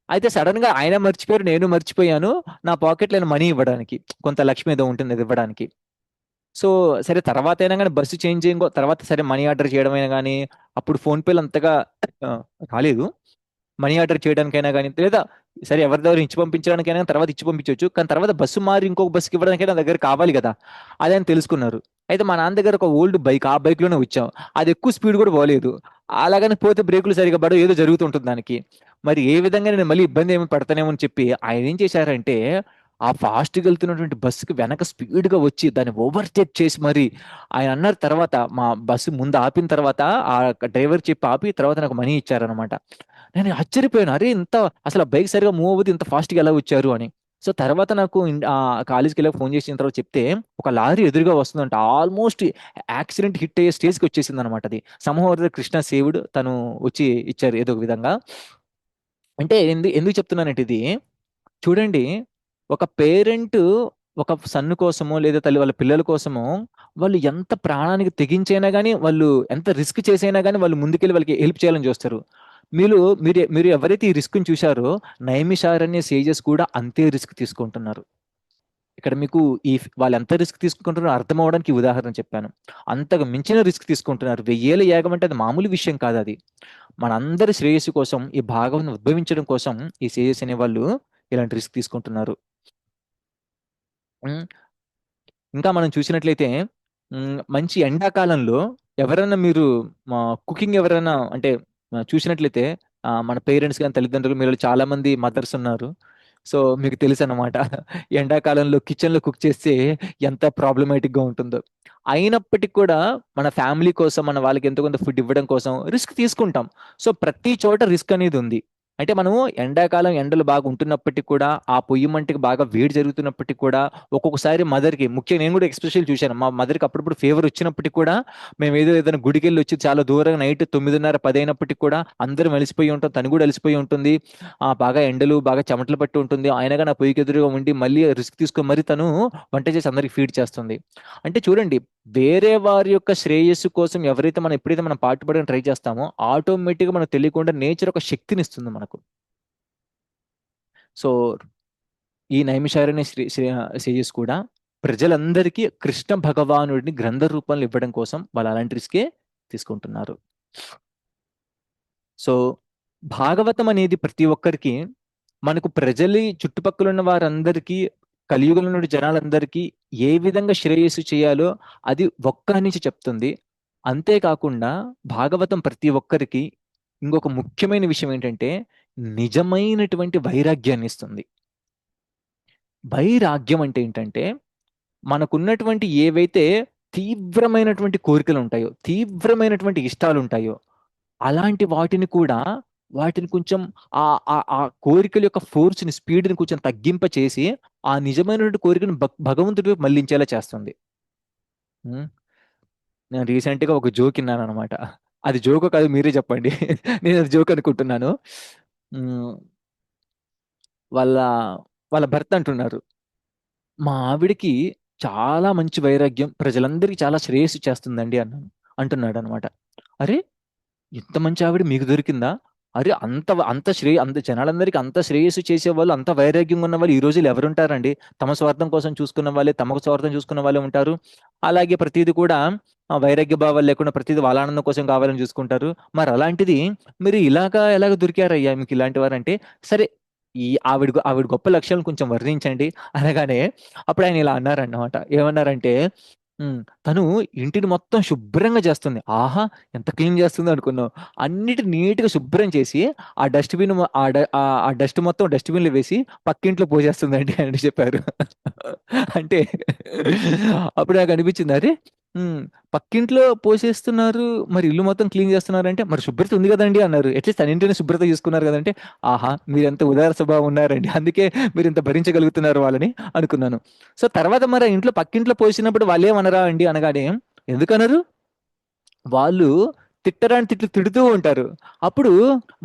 అయితే సడన్ గా ఆయన మర్చిపోయారు, నేను మర్చిపోయాను నా పాకెట్లో మనీ ఇవ్వడానికి. కొంత లక్ష్మి ఏదో ఉంటుంది అది ఇవ్వడానికి. సో సరే తర్వాత అయినా కానీ బస్సు చేంజ్ చేయ తర్వాత సరే మనీ ఆర్డర్ చేయడం అయినా కానీ, అప్పుడు ఫోన్ పేలు అంతగా ఆ, రాలేదు. మనీ ఆర్డర్ చేయడానికైనా కానీ, లేదా సరే ఎవరి దగ్గర ఇచ్చి పంపించడానికైనా తర్వాత ఇచ్చి పంపించవచ్చు, కానీ తర్వాత బస్సు మారి ఇంకొక బస్సుకి ఇవ్వడానికైనా నా దగ్గర కావాలి కదా. అదే అని తెలుసుకున్నారు. అయితే మా నాన్న దగ్గర ఒక ఓల్డ్ బైక్, ఆ బైక్ లోనే వచ్చాం. అది ఎక్కువ స్పీడ్ కూడా పోలేదు. అలాగని పోతే బ్రేకులు సరిగా పడవు, ఏదో జరుగుతుంటుంది దానికి. మరి ఏ విధంగా నేను మళ్ళీ ఇబ్బంది ఏమి పడతానేమో అని చెప్పి ఆయన ఏం చేశారంటే, ఆ ఫాస్ట్గా వెళ్తున్నటువంటి బస్సుకి వెనక స్పీడ్ గా వచ్చి దాన్ని ఓవర్టేక్ చేసి మరి ఆయన అన్నారు. తర్వాత మా బస్సు ముందు ఆపిన తర్వాత ఆ డ్రైవర్ చెప్పి ఆపి తర్వాత నాకు మనీ ఇచ్చారనమాట. నేను ఆశ్చర్యపోయాను, అరే ఇంత అసలు ఆ బైక్ సరిగా మూవ్ అవ్వదు, ఇంత ఫాస్ట్గా ఎలా వచ్చారు అని. సో తర్వాత నాకు కాలేజ్కి వెళ్ళి ఫోన్ చేసిన తర్వాత చెప్తే, ఒక లారీ ఎదురుగా వస్తుందంట, ఆల్మోస్ట్ యాక్సిడెంట్ హిట్ అయ్యే స్టేజ్కి వచ్చేసింది అనమాట. అది సమూహ కృష్ణ సేవుడు తను వచ్చి ఇచ్చారు ఏదో ఒక విధంగా. అంటే ఎందుకు చెప్తున్నానంటే ఇది, చూడండి, ఒక పేరెంట్ ఒక సన్ను కోసమో లేదా తల్లి వాళ్ళ పిల్లల కోసమో వాళ్ళు ఎంత ప్రాణానికి తెగించైనా కానీ, వాళ్ళు ఎంత రిస్క్ చేసైనా కానీ వాళ్ళు ముందుకెళ్ళి వాళ్ళకి హెల్ప్ చేయాలని చూస్తారు. మీరు మీరు మీరు ఎవరైతే ఈ రిస్క్ చూశారో, నైమిషారణ్య సేజెస్ కూడా అంతే రిస్క్ తీసుకుంటున్నారు. ఇక్కడ మీకు వాళ్ళు ఎంత రిస్క్ తీసుకుంటున్నారో అర్థం అవడానికి ఈ ఉదాహరణ చెప్పాను. అంతకు మించిన రిస్క్ తీసుకుంటున్నారు. 1000 యాగం అంటే అది మామూలు విషయం కాదు అది. మనందరి శ్రేయస్సు కోసం, ఈ భాగవతం ఉద్భవించడం కోసం ఈ సేజెస్ అనే వాళ్ళు ఇలాంటి రిస్క్ తీసుకుంటున్నారు. ఉమ్, ఇంకా మనం చూసినట్లయితే, మంచి ఎండాకాలంలో ఎవరైనా మీరు కుకింగ్ ఎవరైనా అంటే చూసినట్లయితే, మన పేరెంట్స్ కానీ తల్లిదండ్రులు, మీరు చాలా మంది మదర్స్ ఉన్నారు. సో మీకు తెలుసు అన్నమాట, ఎండాకాలంలో కిచెన్ లో కుక్ చేస్తే ఎంత ప్రాబ్లమేటిక్ గా ఉంటుందో. అయినప్పటికీ కూడా మన ఫ్యామిలీ కోసం, మన వాళ్ళకి ఎంతో కొంత ఫుడ్ ఇవ్వడం కోసం రిస్క్ తీసుకుంటాం. సో ప్రతి చోట రిస్క్ అనేది ఉంది. అంటే మనము ఎండాకాలం ఎండలు బాగా ఉంటున్నప్పటికీ కూడా, ఆ పొయ్యి మంటకి బాగా వేడి జరుగుతున్నప్పటికీ కూడా, ఒక్కొక్కసారి మదర్కి, ముఖ్యంగా నేను కూడా ఎక్స్పెషల్ చూశాను, మా మదర్కి అప్పుడప్పుడు ఫీవర్ వచ్చినప్పటికీ కూడా, మేము ఏదైనా గుడికి వెళ్ళి వచ్చి చాలా దూరంగా నైట్ 9:30 10 అయినప్పటికీ కూడా అందరం అలసిపోయి ఉంటాం, తను కూడా అలసిపోయి ఉంటుంది. బాగా ఎండలు బాగా చెమటలు పట్టి ఉంటుంది, ఆయనగా నా పొయ్యికి ఎదురుగా ఉండి మళ్ళీ రిస్క్ తీసుకొని మరి తను వంట చేసి అందరికి ఫీడ్ చేస్తుంది. అంటే చూడండి, వేరే వారి యొక్క శ్రేయస్సు కోసం ఎవరైతే మనం ఎప్పుడైతే మనం పాటుపడడానికి ట్రై చేస్తామో, ఆటోమేటిక్గా మనకు తెలియకుండా నేచర్ ఒక శక్తిని ఇస్తుంది మనకు. సో ఈ నైమిషారణ్య శ్రేయస్ కూడా ప్రజలందరికీ కృష్ణ భగవానుడిని గ్రంథ రూపంలో ఇవ్వడం కోసం వాళ్ళు అలాంటి రిస్కే తీసుకుంటున్నారు. సో భాగవతం అనేది ప్రతి ఒక్కరికి, మనకు ప్రజలు చుట్టుపక్కల ఉన్న వారందరికీ, కలియుగంలో ఉన్న జనాలందరికీ ఏ విధంగా శ్రేయస్సు చేయాలో అది ఒక్క నుంచి చెప్తుంది. అంతేకాకుండా భాగవతం ప్రతి ఒక్కరికి ఇంకొక ముఖ్యమైన విషయం ఏంటంటే, నిజమైనటువంటి వైరాగ్యాన్ని ఇస్తుంది. వైరాగ్యం అంటే ఏంటంటే, మనకున్నటువంటి ఏవైతే తీవ్రమైనటువంటి కోరికలు ఉంటాయో, తీవ్రమైనటువంటి ఇష్టాలు ఉంటాయో, అలాంటి వాటిని కూడా, వాటిని కొంచెం ఆ ఆ ఆ కోరికల యొక్క ఫోర్స్ని, స్పీడ్ని కొంచెం తగ్గింప చేసి ఆ నిజమైనటువంటి కోరికను భగవంతుడి వైపు మళ్ళించేలా చేస్తుంది. ఉం? నేను రీసెంట్ గా ఒక జోక్ విన్నాను అనమాట. అది జోక్ కాదు, మీరే చెప్పండి. నేను అది జోక్ అనుకుంటున్నాను. ఉం, వాళ్ళ వాళ్ళ భర్త అంటున్నారు, మా ఆవిడికి చాలా మంచి వైరాగ్యం, ప్రజలందరికీ చాలా శ్రేయస్సు చేస్తుందండి అన్నాను. అంటున్నాడు అనమాట. అరే, ఇంత మంచి ఆవిడ మీకు దొరికిందా? అరే, అంత జనాలందరికీ అంత శ్రేయస్సు చేసే వాళ్ళు, అంత వైరాగ్యంగా ఉన్న వాళ్ళు ఈ రోజులు ఎవరుంటారండి? తమ స్వార్థం కోసం చూసుకున్న వాళ్ళే, తమకు స్వార్థం చూసుకున్న వాళ్ళే ఉంటారు. అలాగే ప్రతిదీ కూడా వైరాగ్య భావాలు లేకుండా ప్రతిదీ వాళ్ళ ఆనందం కోసం కావాలని చూసుకుంటారు. మరి అలాంటిది మీరు ఎలాగ దొరికారయ్యా మీకు ఇలాంటి వారంటే, సరే ఆవిడ గొప్ప లక్ష్యాలను కొంచెం వర్ణించండి అనగానే, అప్పుడు ఆయన ఇలా అన్నారన్నమాట. ఏమన్నారంటే, తను ఇంటిని మొత్తం శుభ్రంగా చేస్తుంది. ఆహా, ఎంత క్లీన్ చేస్తుంది అనుకున్నావు. అన్నిటి నీట్ గా శుభ్రం చేసి ఆ డస్ట్బిన్ ఆ డస్ట్ మొత్తం డస్ట్బిన్ లో వేసి పక్కింట్లో పోసేస్తుందండి అని చెప్పారు. అంటే అప్పుడు నాకు అనిపించింది, అరే, పక్కింట్లో పోసేస్తున్నారు, మరి ఇల్లు మొత్తం క్లీన్ చేస్తున్నారు అంటే మరి శుభ్రత ఉంది కదండి అన్నారు. అట్లీస్ట్ తన ఇంటిని శుభ్రత చూసుకున్నారు కదంటే, ఆహా, మీరెంత ఉదార స్వభావం ఉన్నారండి, అందుకే మీరు ఇంత భరించగలుగుతున్నారు వాళ్ళని అనుకున్నాను. సో తర్వాత మరి ఆ పక్కింట్లో పోసినప్పుడు వాళ్ళేమనరా అండి అనగానే, ఎందుకనరు? వాళ్ళు తిట్టరాని తిట్లు తిడుతూ ఉంటారు. అప్పుడు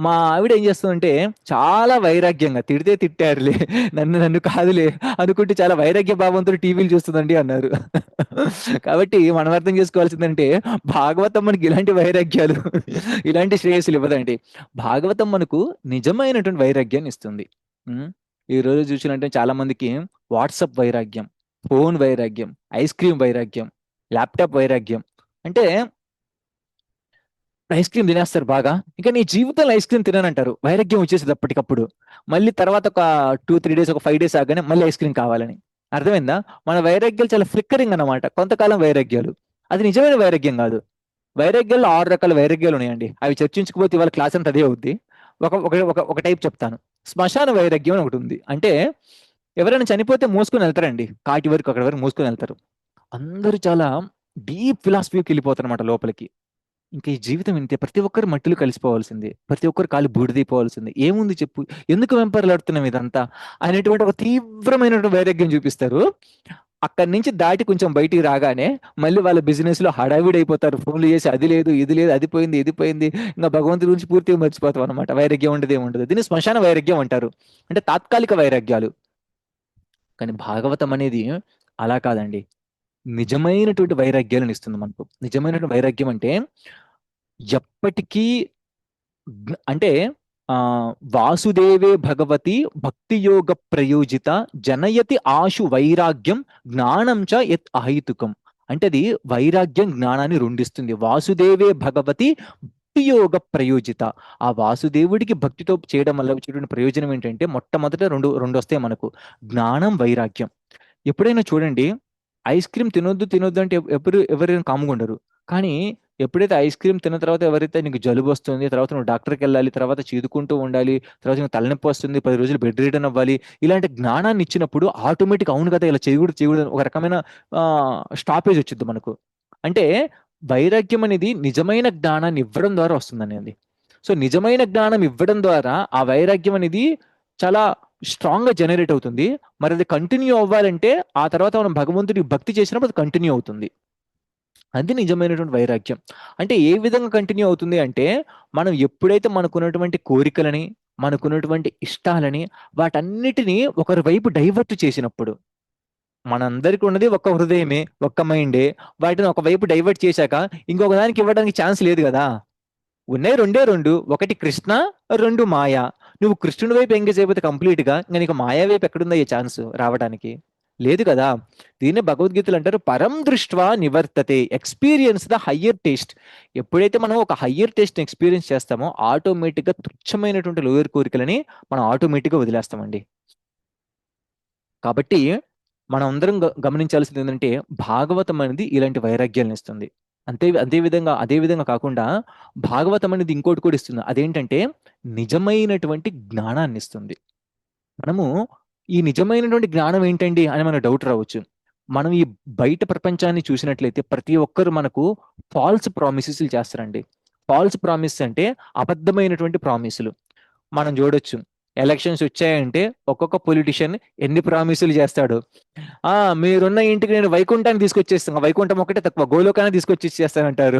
మా ఆవిడ ఏం చేస్తుందంటే చాలా వైరాగ్యంగా, తిడితే తిట్టారులే, నన్ను నన్ను కాదులే అనుకుంటే చాలా వైరాగ్య భావంతో టీవీలు చూస్తుందండి అన్నారు. కాబట్టి మనం అర్థం చేసుకోవాల్సిందంటే భాగవతం మనకి ఇలాంటి వైరాగ్యాలు, ఇలాంటి శ్రేయస్సులు ఇవ్వదండి. భాగవతం మనకు నిజమైనటువంటి వైరాగ్యాన్ని ఇస్తుంది. ఉమ్, ఈ రోజు చూసినట్టే చాలా మందికి వాట్సాప్ వైరాగ్యం, ఫోన్ వైరాగ్యం, ఐస్ క్రీమ్ వైరాగ్యం, ల్యాప్టాప్ వైరాగ్యం. అంటే ఐస్ క్రీమ్ తినేస్తారు బాగా. ఇంకా నీ జీవితంలో ఐస్ క్రీమ్ తిననంటారు. వైరాగ్యం వచ్చేసేది అప్పటికప్పుడు. మళ్ళీ తర్వాత ఒక 2, 3 డేస్, ఒక 5 డేస్ ఆగానే మళ్ళీ ఐస్ క్రీమ్ కావాలని. అర్థమైందా? మన వైరాగ్యాలు చాలా ఫ్లిక్కరింగ్ అన్నమాట. కొంతకాలం వైరాగ్యాలు. అది నిజమైన వైరాగ్యం కాదు. వైరాగ్యాల్లో 6 రకాల వైరాగ్యాలు ఉన్నాయండి. అవి చర్చించుకోపోతే ఇవాళ క్లాస్ అంతా అదే అవుద్ది. ఒక ఒక ఒక ఒక టైప్ చెప్తాను. శ్మశాన వైరాగ్యం అని ఒకటి ఉంది. అంటే ఎవరైనా చనిపోతే మోసుకొని వెళ్తారండి. కాటి వరకు అక్కడి వరకు మోసుకొని వెళ్తారు. అందరూ చాలా డీప్ ఫిలాసఫీకి వెళ్ళిపోతారు అనమాట లోపలికి. ఇంకా ఈ జీవితం ఇంతే. ప్రతి ఒక్కరు మట్టిలో కలిసిపోవాల్సిందే. ప్రతి ఒక్కరు కాలు బూడిదైపోవాల్సిందే. ఏముంది చెప్పు? ఎందుకు వెంపర్లాడుతున్నాం ఇదంతా? అనేటువంటి ఒక తీవ్రమైనటువంటి వైరాగ్యం చూపిస్తారు. అక్కడి నుంచి దాటి కొంచెం బయటికి రాగానే మళ్ళీ వాళ్ళ బిజినెస్ లో హడావిడి అయిపోతారు. ఫోన్లు చేసి అది లేదు, ఇది లేదు, అది పోయింది, ఇది పోయింది. ఇంకా భగవంతుడి గురించి పూర్తిగా మర్చిపోతాం అనమాట. వైరాగ్యం ఉండదు, ఏముండదు. దీన్ని శ్మశాన వైరాగ్యం అంటారు. అంటే తాత్కాలిక వైరాగ్యాలు. కానీ భాగవతం అనేది అలా కాదండి. నిజమైనటువంటి వైరాగ్యాలను ఇస్తుంది మనకు. నిజమైనటువంటి వైరాగ్యం అంటే ఎప్పటికీ అంటే వాసుదేవే భగవతి భక్తి యోగ ప్రయోజిత జనయతి ఆశు వైరాగ్యం జ్ఞానం చ యత్ అహైతుకం. అంటే అది వైరాగ్యం జ్ఞానాన్ని రెండిస్తుంది. వాసుదేవే భగవతి భక్తి యోగ ప్రయోజిత. ఆ వాసుదేవుడికి భక్తితో చేయడం వల్ల వచ్చేటువంటి ప్రయోజనం ఏంటంటే మొట్టమొదట రెండు రెండు వస్తాయి మనకు: జ్ఞానం, వైరాగ్యం. ఎప్పుడైనా చూడండి, ఐస్ క్రీమ్ తినొద్దు తినొద్దు అంటే ఎవరైనా కాముగా ఉండరు. కానీ ఎప్పుడైతే ఐస్ క్రీమ్ తిన్న తర్వాత ఎవరైతే నీకు జలుబు వస్తుంది, తర్వాత నువ్వు డాక్టర్కి వెళ్ళాలి, తర్వాత చీదుకుంటూ ఉండాలి, తర్వాత నీకు తలనొప్పి వస్తుంది, 10 రోజులు బెడ్ రీడన్ అవ్వాలి, ఇలాంటి జ్ఞానాన్ని ఇచ్చినప్పుడు ఆటోమేటిక్ అవును కదా ఇలా చేయకూడదు చేయకూడదు అని ఒక రకమైన స్టాపేజ్ వచ్చింది మనకు. అంటే వైరాగ్యం అనేది నిజమైన జ్ఞానాన్ని ఇవ్వడం ద్వారా వస్తుందనేది. సో నిజమైన జ్ఞానం ఇవ్వడం ద్వారా ఆ వైరాగ్యం అనేది చాలా స్ట్రాంగ్ గా జనరేట్ అవుతుంది. మరి అది కంటిన్యూ అవ్వాలంటే ఆ తర్వాత మనం భగవంతుడికి భక్తి చేసినప్పుడు అది కంటిన్యూ అవుతుంది. అది నిజమైనటువంటి వైరాగ్యం. అంటే ఏ విధంగా కంటిన్యూ అవుతుంది అంటే, మనం ఎప్పుడైతే మనకున్నటువంటి కోరికలని, మనకున్నటువంటి ఇష్టాలని, వాటన్నిటిని ఒకరి వైపు డైవర్ట్ చేసినప్పుడు, మనందరికీ ఉన్నది ఒక్క హృదయమే, ఒక్క మైండే. వాటిని ఒకవైపు డైవర్ట్ చేశాక ఇంకొక దానికి ఇవ్వడానికి ఛాన్స్ లేదు కదా. ఉన్నాయి రెండే రెండు. ఒకటి కృష్ణ, రెండు మాయ. నువ్వు కృష్ణుడి వైపు ఎంగేజ్ అయిపోతే కంప్లీట్ గా ఇంకా నీకు మాయా వైపు ఎక్కడుందా ఈ ఛాన్స్ రావడానికి? లేదు కదా. దీన్ని భగవద్గీతలు అంటారు పరం దృష్ట్వా నివర్తతే, ఎక్స్పీరియన్స్ ద హయ్యర్ టేస్ట్. ఎప్పుడైతే మనం ఒక హయ్యర్ టేస్ట్ ఎక్స్పీరియన్స్ చేస్తామో ఆటోమేటిక్ గా తుచ్చమైనటువంటి లోయర్ కోరికలని మనం ఆటోమేటిక్ గా వదిలేస్తామండి. కాబట్టి మనం అందరం గమనించాల్సింది ఏంటంటే భాగవతం అనేది ఇలాంటి వైరాగ్యాలను ఇస్తుంది. అదే విధంగా కాకుండా భాగవతం అనేది ఇంకోటి కూడా ఇస్తుంది. అదేంటంటే నిజమైనటువంటి జ్ఞానాన్ని ఇస్తుంది. మనము ఈ నిజమైనటువంటి జ్ఞానం ఏంటండి అని మన డౌట్ రావచ్చు. మనం ఈ బయట ప్రపంచాన్ని చూసినట్లయితే ప్రతి ఒక్కరు మనకు ఫాల్స్ ప్రామిసెస్ చేస్తారండి. ఫాల్స్ ప్రామిస్ అంటే అబద్ధమైనటువంటి ప్రామిసులు. మనం చూడొచ్చు. ఎలక్షన్స్ వచ్చాయంటే ఒక్కొక్క పొలిటిషియన్ ఎన్ని ప్రామిసులు చేస్తాడు. మీరున్న ఇంటికి నేను వైకుంఠాన్ని తీసుకొచ్చేస్తాను, వైకుంఠం ఒకటే తక్కువ గోలోకాన్ని తీసుకొచ్చి ఇచ్చేస్తానంటారు.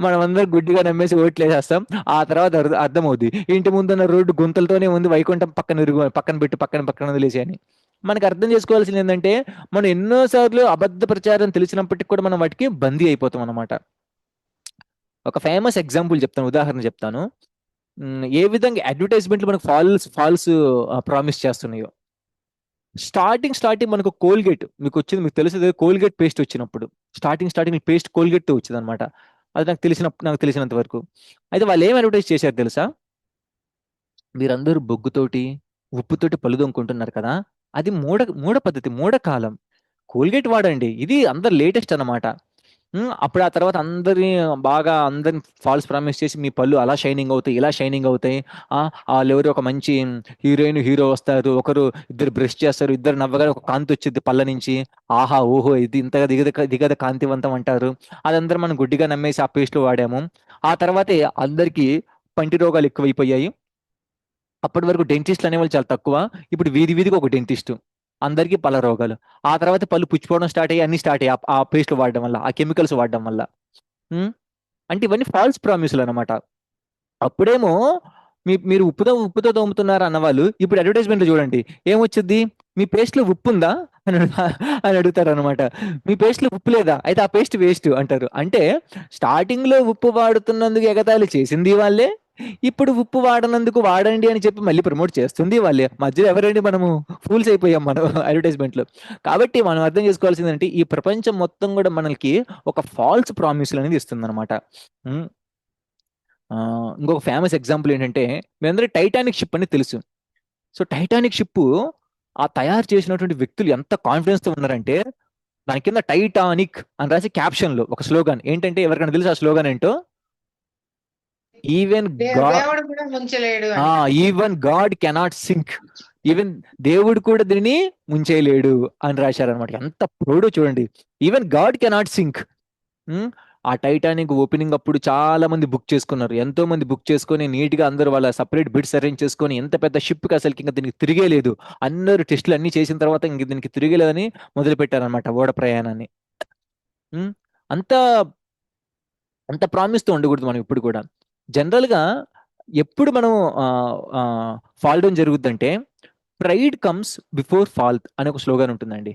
మనం అందరం గుడ్డిగా నమ్మేసి ఓట్లు వేసేస్తాం. ఆ తర్వాత అర్థమవుద్ది ఇంటి ముందున్న రోడ్డు గుంతలతోనే ఉంది, వైకుంఠం పక్కన పెట్టి పక్కన పక్కన వదిలేసి అని. మనకి అర్థం చేసుకోవాల్సింది ఏంటంటే మనం ఎన్నోసార్లు అబద్ధ ప్రచారం తెలిసినప్పటికీ కూడా మనం వాటికి బందీ అయిపోతాం అనమాట. ఒక ఫేమస్ ఎగ్జాంపుల్ చెప్తాను, ఉదాహరణ చెప్తాను. ఏ విధంగా అడ్వర్టైజ్మెంట్లు మనకు ఫాల్స్ ఫాల్స్ ప్రామిస్ చేస్తున్నాయో. స్టార్టింగ్ మనకు కోల్గేట్ మీకు వచ్చింది, మీకు తెలుసు కోల్గేట్ పేస్ట్ వచ్చినప్పుడు స్టార్టింగ్ పేస్ట్ కోల్గేట్ తో వచ్చింది అనమాట. అది నాకు తెలిసినంత వరకు. అయితే వాళ్ళు ఏం అడ్వర్టైజ్ చేశారు తెలుసా? మీరందరూ బొగ్గుతోటి ఉప్పుతోటి పళ్ళు దొంకుంటున్నారు కదా, అది మూఢ మూఢ పద్ధతి, మూఢకాలం. కోల్గేట్ వాడండి, ఇది అందరు లేటెస్ట్ అన్నమాట. అప్పుడు ఆ తర్వాత అందరిని ఫాల్స్ ప్రామిస్ చేసి మీ పళ్ళు అలా షైనింగ్ అవుతాయి, ఇలా షైనింగ్ అవుతాయి. వాళ్ళు ఎవరు ఒక మంచి హీరోయిన్ హీరో వస్తారు, ఒకరు ఇద్దరు బ్రష్ చేస్తారు, ఇద్దరు నవ్వగానే ఒక కాంతి వచ్చింది పళ్ళ నుంచి. ఆహా ఓహో ఇది ఇంతగా దిగద కాంతివంతం అంటారు. అదందరూ మనం గుడ్డిగా నమ్మేసి ఆ పేస్ట్లు వాడాము. ఆ తర్వాతే అందరికీ పంటి రోగాలు ఎక్కువైపోయాయి. అప్పటి వరకు డెంటిస్ట్లు అనేవాళ్ళు చాలా తక్కువ. ఇప్పుడు వీధికి ఒక డెంటిస్ట్. అందరికీ పళ్ళ రోగాలు. ఆ తర్వాత పళ్ళు పుచ్చిపోవడం స్టార్ట్ అయ్యి అన్ని స్టార్ట్ అయ్యాయి ఆ పేస్ట్లు వాడడం వల్ల, ఆ కెమికల్స్ వాడడం వల్ల. అంటే ఇవన్నీ ఫాల్స్ ప్రామిసులు అనమాట. అప్పుడేమో మీరు ఉప్పుతో తోముతున్నారు అన్నవాళ్ళు ఇప్పుడు అడ్వర్టైజ్మెంట్ చూడండి ఏమొచ్చుద్ది, మీ పేస్ట్ లో ఉప్పు ఉందా అని అడుగుతారు అనమాట. మీ పేస్ట్ లో ఉప్పు లేదా, అయితే ఆ పేస్ట్ వేస్ట్ అంటారు. అంటే స్టార్టింగ్ లో ఉప్పు వాడుతున్నందుకు ఎగతాళి చేసింది వాళ్ళే, ఇప్పుడు ఉప్పు వాడనందుకు వాడండి అని చెప్పి మళ్ళీ ప్రమోట్ చేస్తుంది వాళ్ళే. మధ్యలో ఎవరండి మనము? ఫూల్స్ అయిపోయాం మనం అడ్వర్టైజ్మెంట్ లో. కాబట్టి మనం అర్థం చేసుకోవాల్సింది ఏంటంటే ఈ ప్రపంచం మొత్తం కూడా మనకి ఒక ఫాల్స్ ప్రామిసులు అనేది ఇస్తుంది అనమాట. ఇంకొక ఫేమస్ ఎగ్జాంపుల్ ఏంటంటే, మీ అందరూ టైటానిక్ షిప్ అని తెలుసు. సో టైటానిక్ షిప్ ఆ తయారు చేసినటువంటి వ్యక్తులు ఎంత కాన్ఫిడెన్స్ తో ఉన్నారంటే, దాని కింద టైటానిక్ అని రాసి క్యాప్షన్ లో ఒక స్లోగన్ ఏంటంటే, ఎవరికైనా తెలుసు ఆ స్లోగన్ ఏంటో? ఈవెన్ గా దేవుడు కూడా ముంచలేడు అని. Even God cannot sink, even దేవుడు కూడా దీనిని ముంచేయలేడు అని రాశారనమాట. ఎంత ప్రౌడ్ చూడండి. Even God cannot sink. Um, ఆ టైటానిక్ ఓపెనింగ్ అప్పుడు చాలా మంది బుక్ చేసుకున్నారు. ఎంతో మంది బుక్ చేసుకొని నీట్ గా అందరూ వాళ్ళ సపరేట్ బిడ్స్ అరేంజ్ చేసుకొని, ఎంత పెద్ద షిప్ కి అసలు ఇంకా దీనికి తిరిగే లేదు, అందరూ టెస్టులు అన్ని చేసిన తర్వాత ఇంక దీనికి తిరిగేలేదని మొదలు పెట్టారనమాట ఓడ ప్రయాణాన్ని. ఉమ్, అంత అంత ప్రామిస్ తో ఉండకూడదు మనం ఇప్పుడు కూడా. జనరల్ గా ఎప్పుడు మనం ఫాల్ డౌన్ జరుగుద్దంటే, ప్రైడ్ కమ్స్ బిఫోర్ ఫాల్ అనే ఒక స్లోగన్ ఉంటుందండి.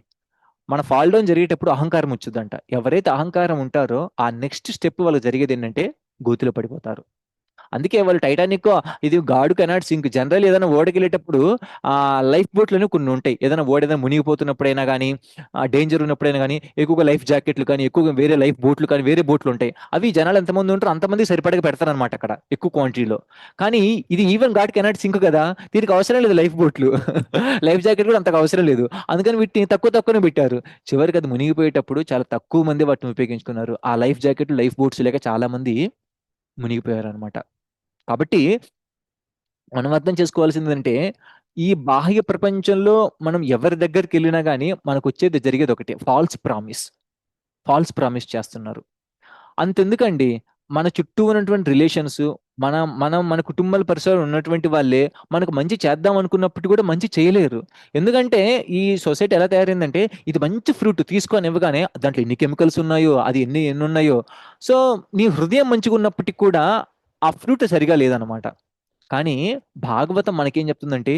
మన ఫాల్ డౌన్ జరిగేటప్పుడు అహంకారం వచ్చుద్దంట. ఎవరైతే అహంకారం ఉంటారో ఆ నెక్స్ట్ స్టెప్ వాళ్ళకి జరిగేది ఏంటంటే గోతిలో పడిపోతారు. అందుకే వాళ్ళు టైటానిక్ ఇది గాడు కెనాట్ సింక్. జనరల్ ఏదైనా ఓడకెళ్ళేటప్పుడు ఆ లైఫ్ బోట్లను కొన్ని ఉంటాయి. ఏదైనా ఓడ ఏదైనా మునిగిపోతున్నప్పుడైనా కానీ, డేంజర్ ఉన్నప్పుడైనా కానీ, ఎక్కువగా లైఫ్ జాకెట్లు కానీ, ఎక్కువగా వేరే లైఫ్ బోట్లు కానీ, వేరే బోట్లు ఉంటాయి. అవి జనాలు ఎంతమంది ఉంటారో అంతమంది సరిపడగా పెడతారనమాట అక్కడ ఎక్కువ క్వాంటిటీలో. కానీ ఇది ఈవెన్ గాడ్ కెనాట్ సింక్ కదా, దీనికి అవసరం లేదు లైఫ్ బోట్లు. లైఫ్ జాకెట్ కూడా అంతకు అవసరం లేదు. అందుకని వీటిని తక్కువ తక్కువనే పెట్టారు. చివరికి అది మునిగిపోయేటప్పుడు చాలా తక్కువ మంది వాటిని ఉపయోగించుకున్నారు. ఆ లైఫ్ జాకెట్ లైఫ్ బోట్స్ లేక చాలా మంది మునిగిపోయారు అనమాట. కాబట్టి మనం అర్థం చేసుకోవాల్సింది ఏంటంటే, ఈ బాహ్య ప్రపంచంలో మనం ఎవరి దగ్గరికి వెళ్ళినా కానీ మనకు వచ్చేది జరిగేది ఒకటి, ఫాల్స్ ప్రామిస్. ఫాల్స్ ప్రామిస్ చేస్తున్నారు. అంతెందుకండి, మన చుట్టూ ఉన్నటువంటి రిలేషన్స్, మన కుటుంబాల పరిసరాలు ఉన్నటువంటి వాళ్ళే మనకు మంచి చేద్దాం అనుకున్నప్పుడు కూడా మంచి చేయలేరు. ఎందుకంటే ఈ సొసైటీ ఎలా తయారైందంటే, ఇది మంచి ఫ్రూట్ తీసుకొని ఇవ్వగానే దాంట్లో ఎన్ని కెమికల్స్ ఉన్నాయో, అది ఎన్ని ఉన్నాయో. సో నీ హృదయం మంచిగా ఉన్నప్పటికీ కూడా ఆ ఫ్రూట్ సరిగా లేదనమాట. కానీ భాగవతం మనకేం చెప్తుందంటే,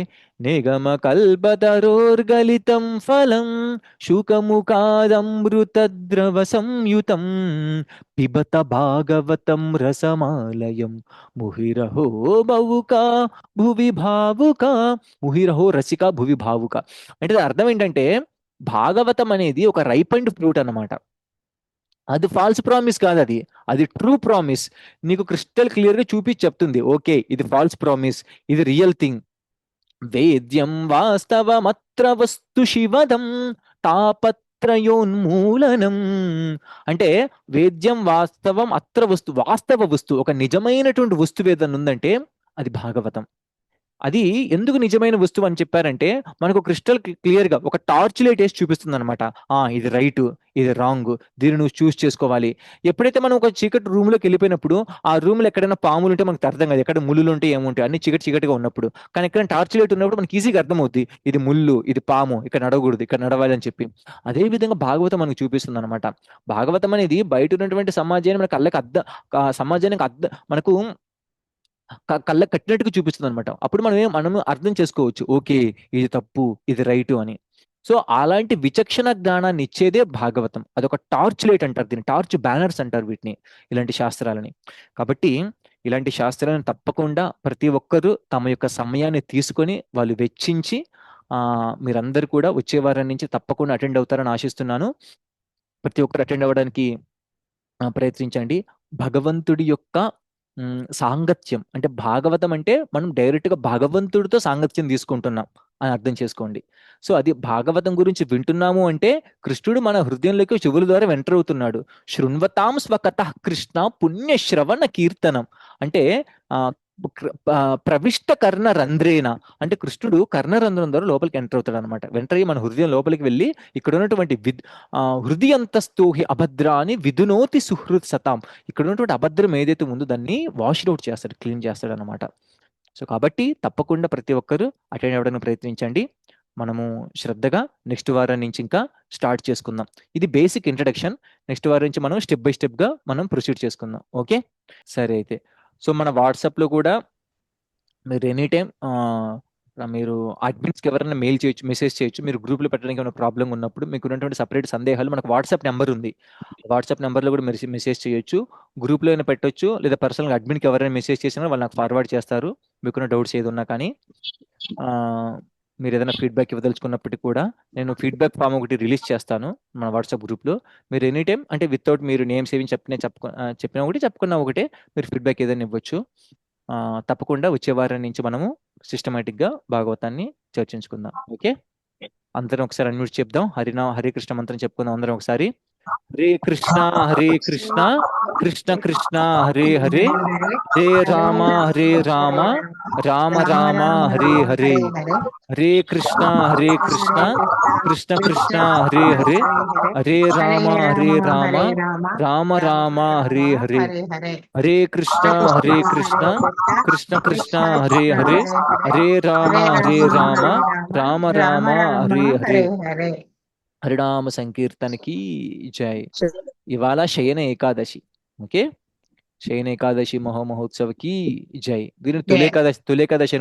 నిగమ కల్పతరోర్గలితం ఫలం శుకముఖాదమృత ద్రవ సంయుతం పిబత భాగవతం రసమాలయం ముహిరహో భవుక భువి భావుక. ముహిరహో రసిక భువి భావుక. అంటే దాని అర్థం ఏంటంటే, భాగవతం అనేది ఒక రైపెండ్ ఫ్రూట్ అన్నమాట. అది ఫాల్స్ ప్రామిస్ కాదు, అది అది ట్రూ ప్రామిస్. నీకు క్రిస్టల్ క్లియర్ గా చూపించి చెప్తుంది, ఓకే ఇది ఫాల్స్ ప్రామిస్, ఇది రియల్ థింగ్. వేద్యం వాస్తవమత్ర వస్తు శివదం తాపత్రయోన్మూలనం. అంటే వేద్యం వాస్తవం అత్ర వస్తు, వాస్తవ వస్తువు ఒక నిజమైనటువంటి వస్తువు ఏదైనా ఉందంటే అది భాగవతం. అది ఎందుకు నిజమైన వస్తువు అని చెప్పారంటే, మనకు క్రిస్టల్ క్లియర్ గా ఒక టార్చ్ లైట్ వేసి చూపిస్తుంది అనమాట. ఇది రైట్, ఇది రాంగ్, దీన్ని నువ్వు చూస్ చేసుకోవాలి. ఎప్పుడైతే మనం ఒక చీకటి రూమ్ లోకి వెళ్ళిపోయినప్పుడు, ఆ రూమ్ లో ఎక్కడైనా పాములు ఉంటే మనకు అర్థం కాదు, ఎక్కడ ముళ్ళు ఉంటే ఏముంటాయి, అన్ని చీకటిగా ఉన్నప్పుడు. కానీ ఎక్కడ టార్చ్ లైట్ ఉన్నప్పుడు మనకి ఈజీగా అర్థమవుద్ది, ఇది ముళ్ళు, ఇది పాము, ఇక్కడ నడవకూడదు, ఇక్కడ నడవాలి అని చెప్పి. అదే విధంగా భాగవతం మనకు చూపిస్తుంది అనమాట. భాగవతం అనేది బయట ఉన్నటువంటి సమాజాన్ని మన కళ్ళకి సమాజానికి మనకు కళ్ళకి కట్టినట్టుగా చూపిస్తుంది అనమాట. అప్పుడు మనం అర్థం చేసుకోవచ్చు, ఓకే ఇది తప్పు, ఇది రైట్ అని. సో అలాంటి విచక్షణ జ్ఞానాన్ని ఇచ్చేదే భాగవతం. అదొక టార్చ్ లైట్ అంటారు, దీన్ని టార్చ్ బ్యానర్స్ అంటారు వీటిని, ఇలాంటి శాస్త్రాలని. కాబట్టి ఇలాంటి శాస్త్రాలను తప్పకుండా ప్రతి ఒక్కరూ తమ యొక్క సమయాన్ని తీసుకొని వాళ్ళు వెచ్చించి, మీరందరూ కూడా వచ్చే వారం నుంచి తప్పకుండా అటెండ్ అవుతారని ఆశిస్తున్నాను. ప్రతి ఒక్కరు అటెండ్ అవ్వడానికి ప్రయత్నించండి. భగవంతుడి యొక్క సాంగత్యం అంటే, భాగవతం అంటే మనం డైరెక్ట్ గా భగవంతుడితో సాంగత్యం తీసుకుంటున్నాం అని అర్థం చేసుకోండి. సో అది భాగవతం గురించి వింటున్నాము అంటే, కృష్ణుడు మన హృదయంలోకి చెవుల ద్వారా ఎంటర్ అవుతున్నాడు. శృణ్వతాం స్వకత కృష్ణ పుణ్యశ్రవణ కీర్తనం. అంటే ఆ ప్రవిష్ట కర్ణ రంధ్రేన, అంటే కృష్ణుడు కర్ణరంధ్రం ద్వారా లోపలికి ఎంటర్ అవుతాడు అనమాట. వెంటనే మన హృదయం లోపలికి వెళ్ళి ఇక్కడ ఉన్నటువంటి హృదయంతస్థోహి అభద్ర అని విధునోతి సుహృత్ సతాం, ఇక్కడ ఉన్నటువంటి అభద్రం ఏదైతే ఉందో దాన్ని వాష్ అవుట్ చేస్తాడు, క్లీన్ చేస్తాడు అనమాట. సో కాబట్టి తప్పకుండా ప్రతి ఒక్కరూ అటెండ్ అవ్వడానికి ప్రయత్నించండి. మనము శ్రద్ధగా నెక్స్ట్ వారం నుంచి ఇంకా స్టార్ట్ చేసుకుందాం. ఇది బేసిక్ ఇంట్రడక్షన్. నెక్స్ట్ వారం నుంచి మనం స్టెప్ బై స్టెప్గా మనం ప్రొసీడ్ చేసుకుందాం. ఓకే, సరే అయితే. సో మన వాట్సాప్లో కూడా మీరు ఎనీ టైం మీరు అడ్మిన్స్కి ఎవరైనా మెయిల్ చేయొచ్చు, మెసేజ్ చేయొచ్చు. మీరు గ్రూప్లో పెట్టడానికి ఏమైనా ప్రాబ్లం ఉన్నప్పుడు మీకు ఉన్నటువంటి సపరేట్ సందేహాలు మనకు వాట్సాప్ నెంబర్ ఉంది. వాట్సాప్ నెంబర్లో కూడా మీరు మెసేజ్ చేయొచ్చు, గ్రూప్లో అయినా పెట్టొచ్చు, లేదా పర్సనల్గా అడ్మిన్కి ఎవరైనా మెసేజ్ చేసినా వాళ్ళు నాకు ఫార్వర్డ్ చేస్తారు మీకున్న డౌట్స్ ఏది ఉన్నా. కానీ మీరు ఏదైనా ఫీడ్బ్యాక్ ఇవ్వదలుచుకున్నప్పటికీ కూడా నేను ఫీడ్బ్యాక్ ఫామ్ ఒకటి రిలీజ్ చేస్తాను మన వాట్సాప్ గ్రూప్లో. మీరు ఎనీ టైం అంటే వితౌట్ మీరు నేమ్ సేవింగ్ చెప్పినా ఒకటి చెప్పుకున్నా ఒకటే మీరు ఫీడ్బ్యాక్ ఏదైనా ఇవ్వచ్చు. తప్పకుండా వచ్చే వారం నుంచి మనము సిస్టమేటిక్గా భాగవతాన్ని చర్చించుకుందాం. ఓకే, అందరం ఒకసారి అన్మ్యూట్ చెప్దాం. హరే కృష్ణ మంత్రం చెప్పుకుందాం అందరం ఒకసారి. హరే కృష్ణ కృష్ణ కృష్ణ హరే హరే, హరే రామ రామ రామ హరే హరే, హరే కృష్ణ కృష్ణ కృష్ణ హరే హరే, హరే రామ రామ రామ హరే హరే, హరే కృష్ణ కృష్ణ కృష్ణ హరే హరే, హరే రామ రామ రామ హరే హరే. హరినామ సంకీర్తనకి జై. ఇవాళ శయన ఏకాదశి. ఓకే, శయన ఏకాదశి మహోత్సవకి జై. దీన్ని తులేకాదశి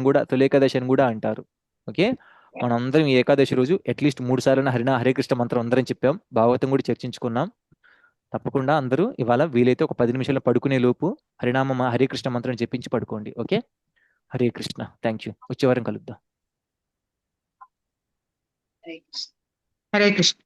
అని కూడా అంటారు. ఓకే, మనందరం ఈ ఏకాదశి రోజు అట్లీస్ట్ 3 సార్లు హరే కృష్ణ మంత్రం అందరం చెప్పాం, భాగవతం కూడా చర్చించుకున్నాం. తప్పకుండా అందరూ ఇవాళ వీలైతే ఒక 10 నిమిషాలు పడుకునే లోపు హరే కృష్ణ మంత్రం చెప్పించి పడుకోండి. Okay, Hare Krishna. Thank you. వచ్చే వారం కలుద్దాం. హరే కృష్ణ.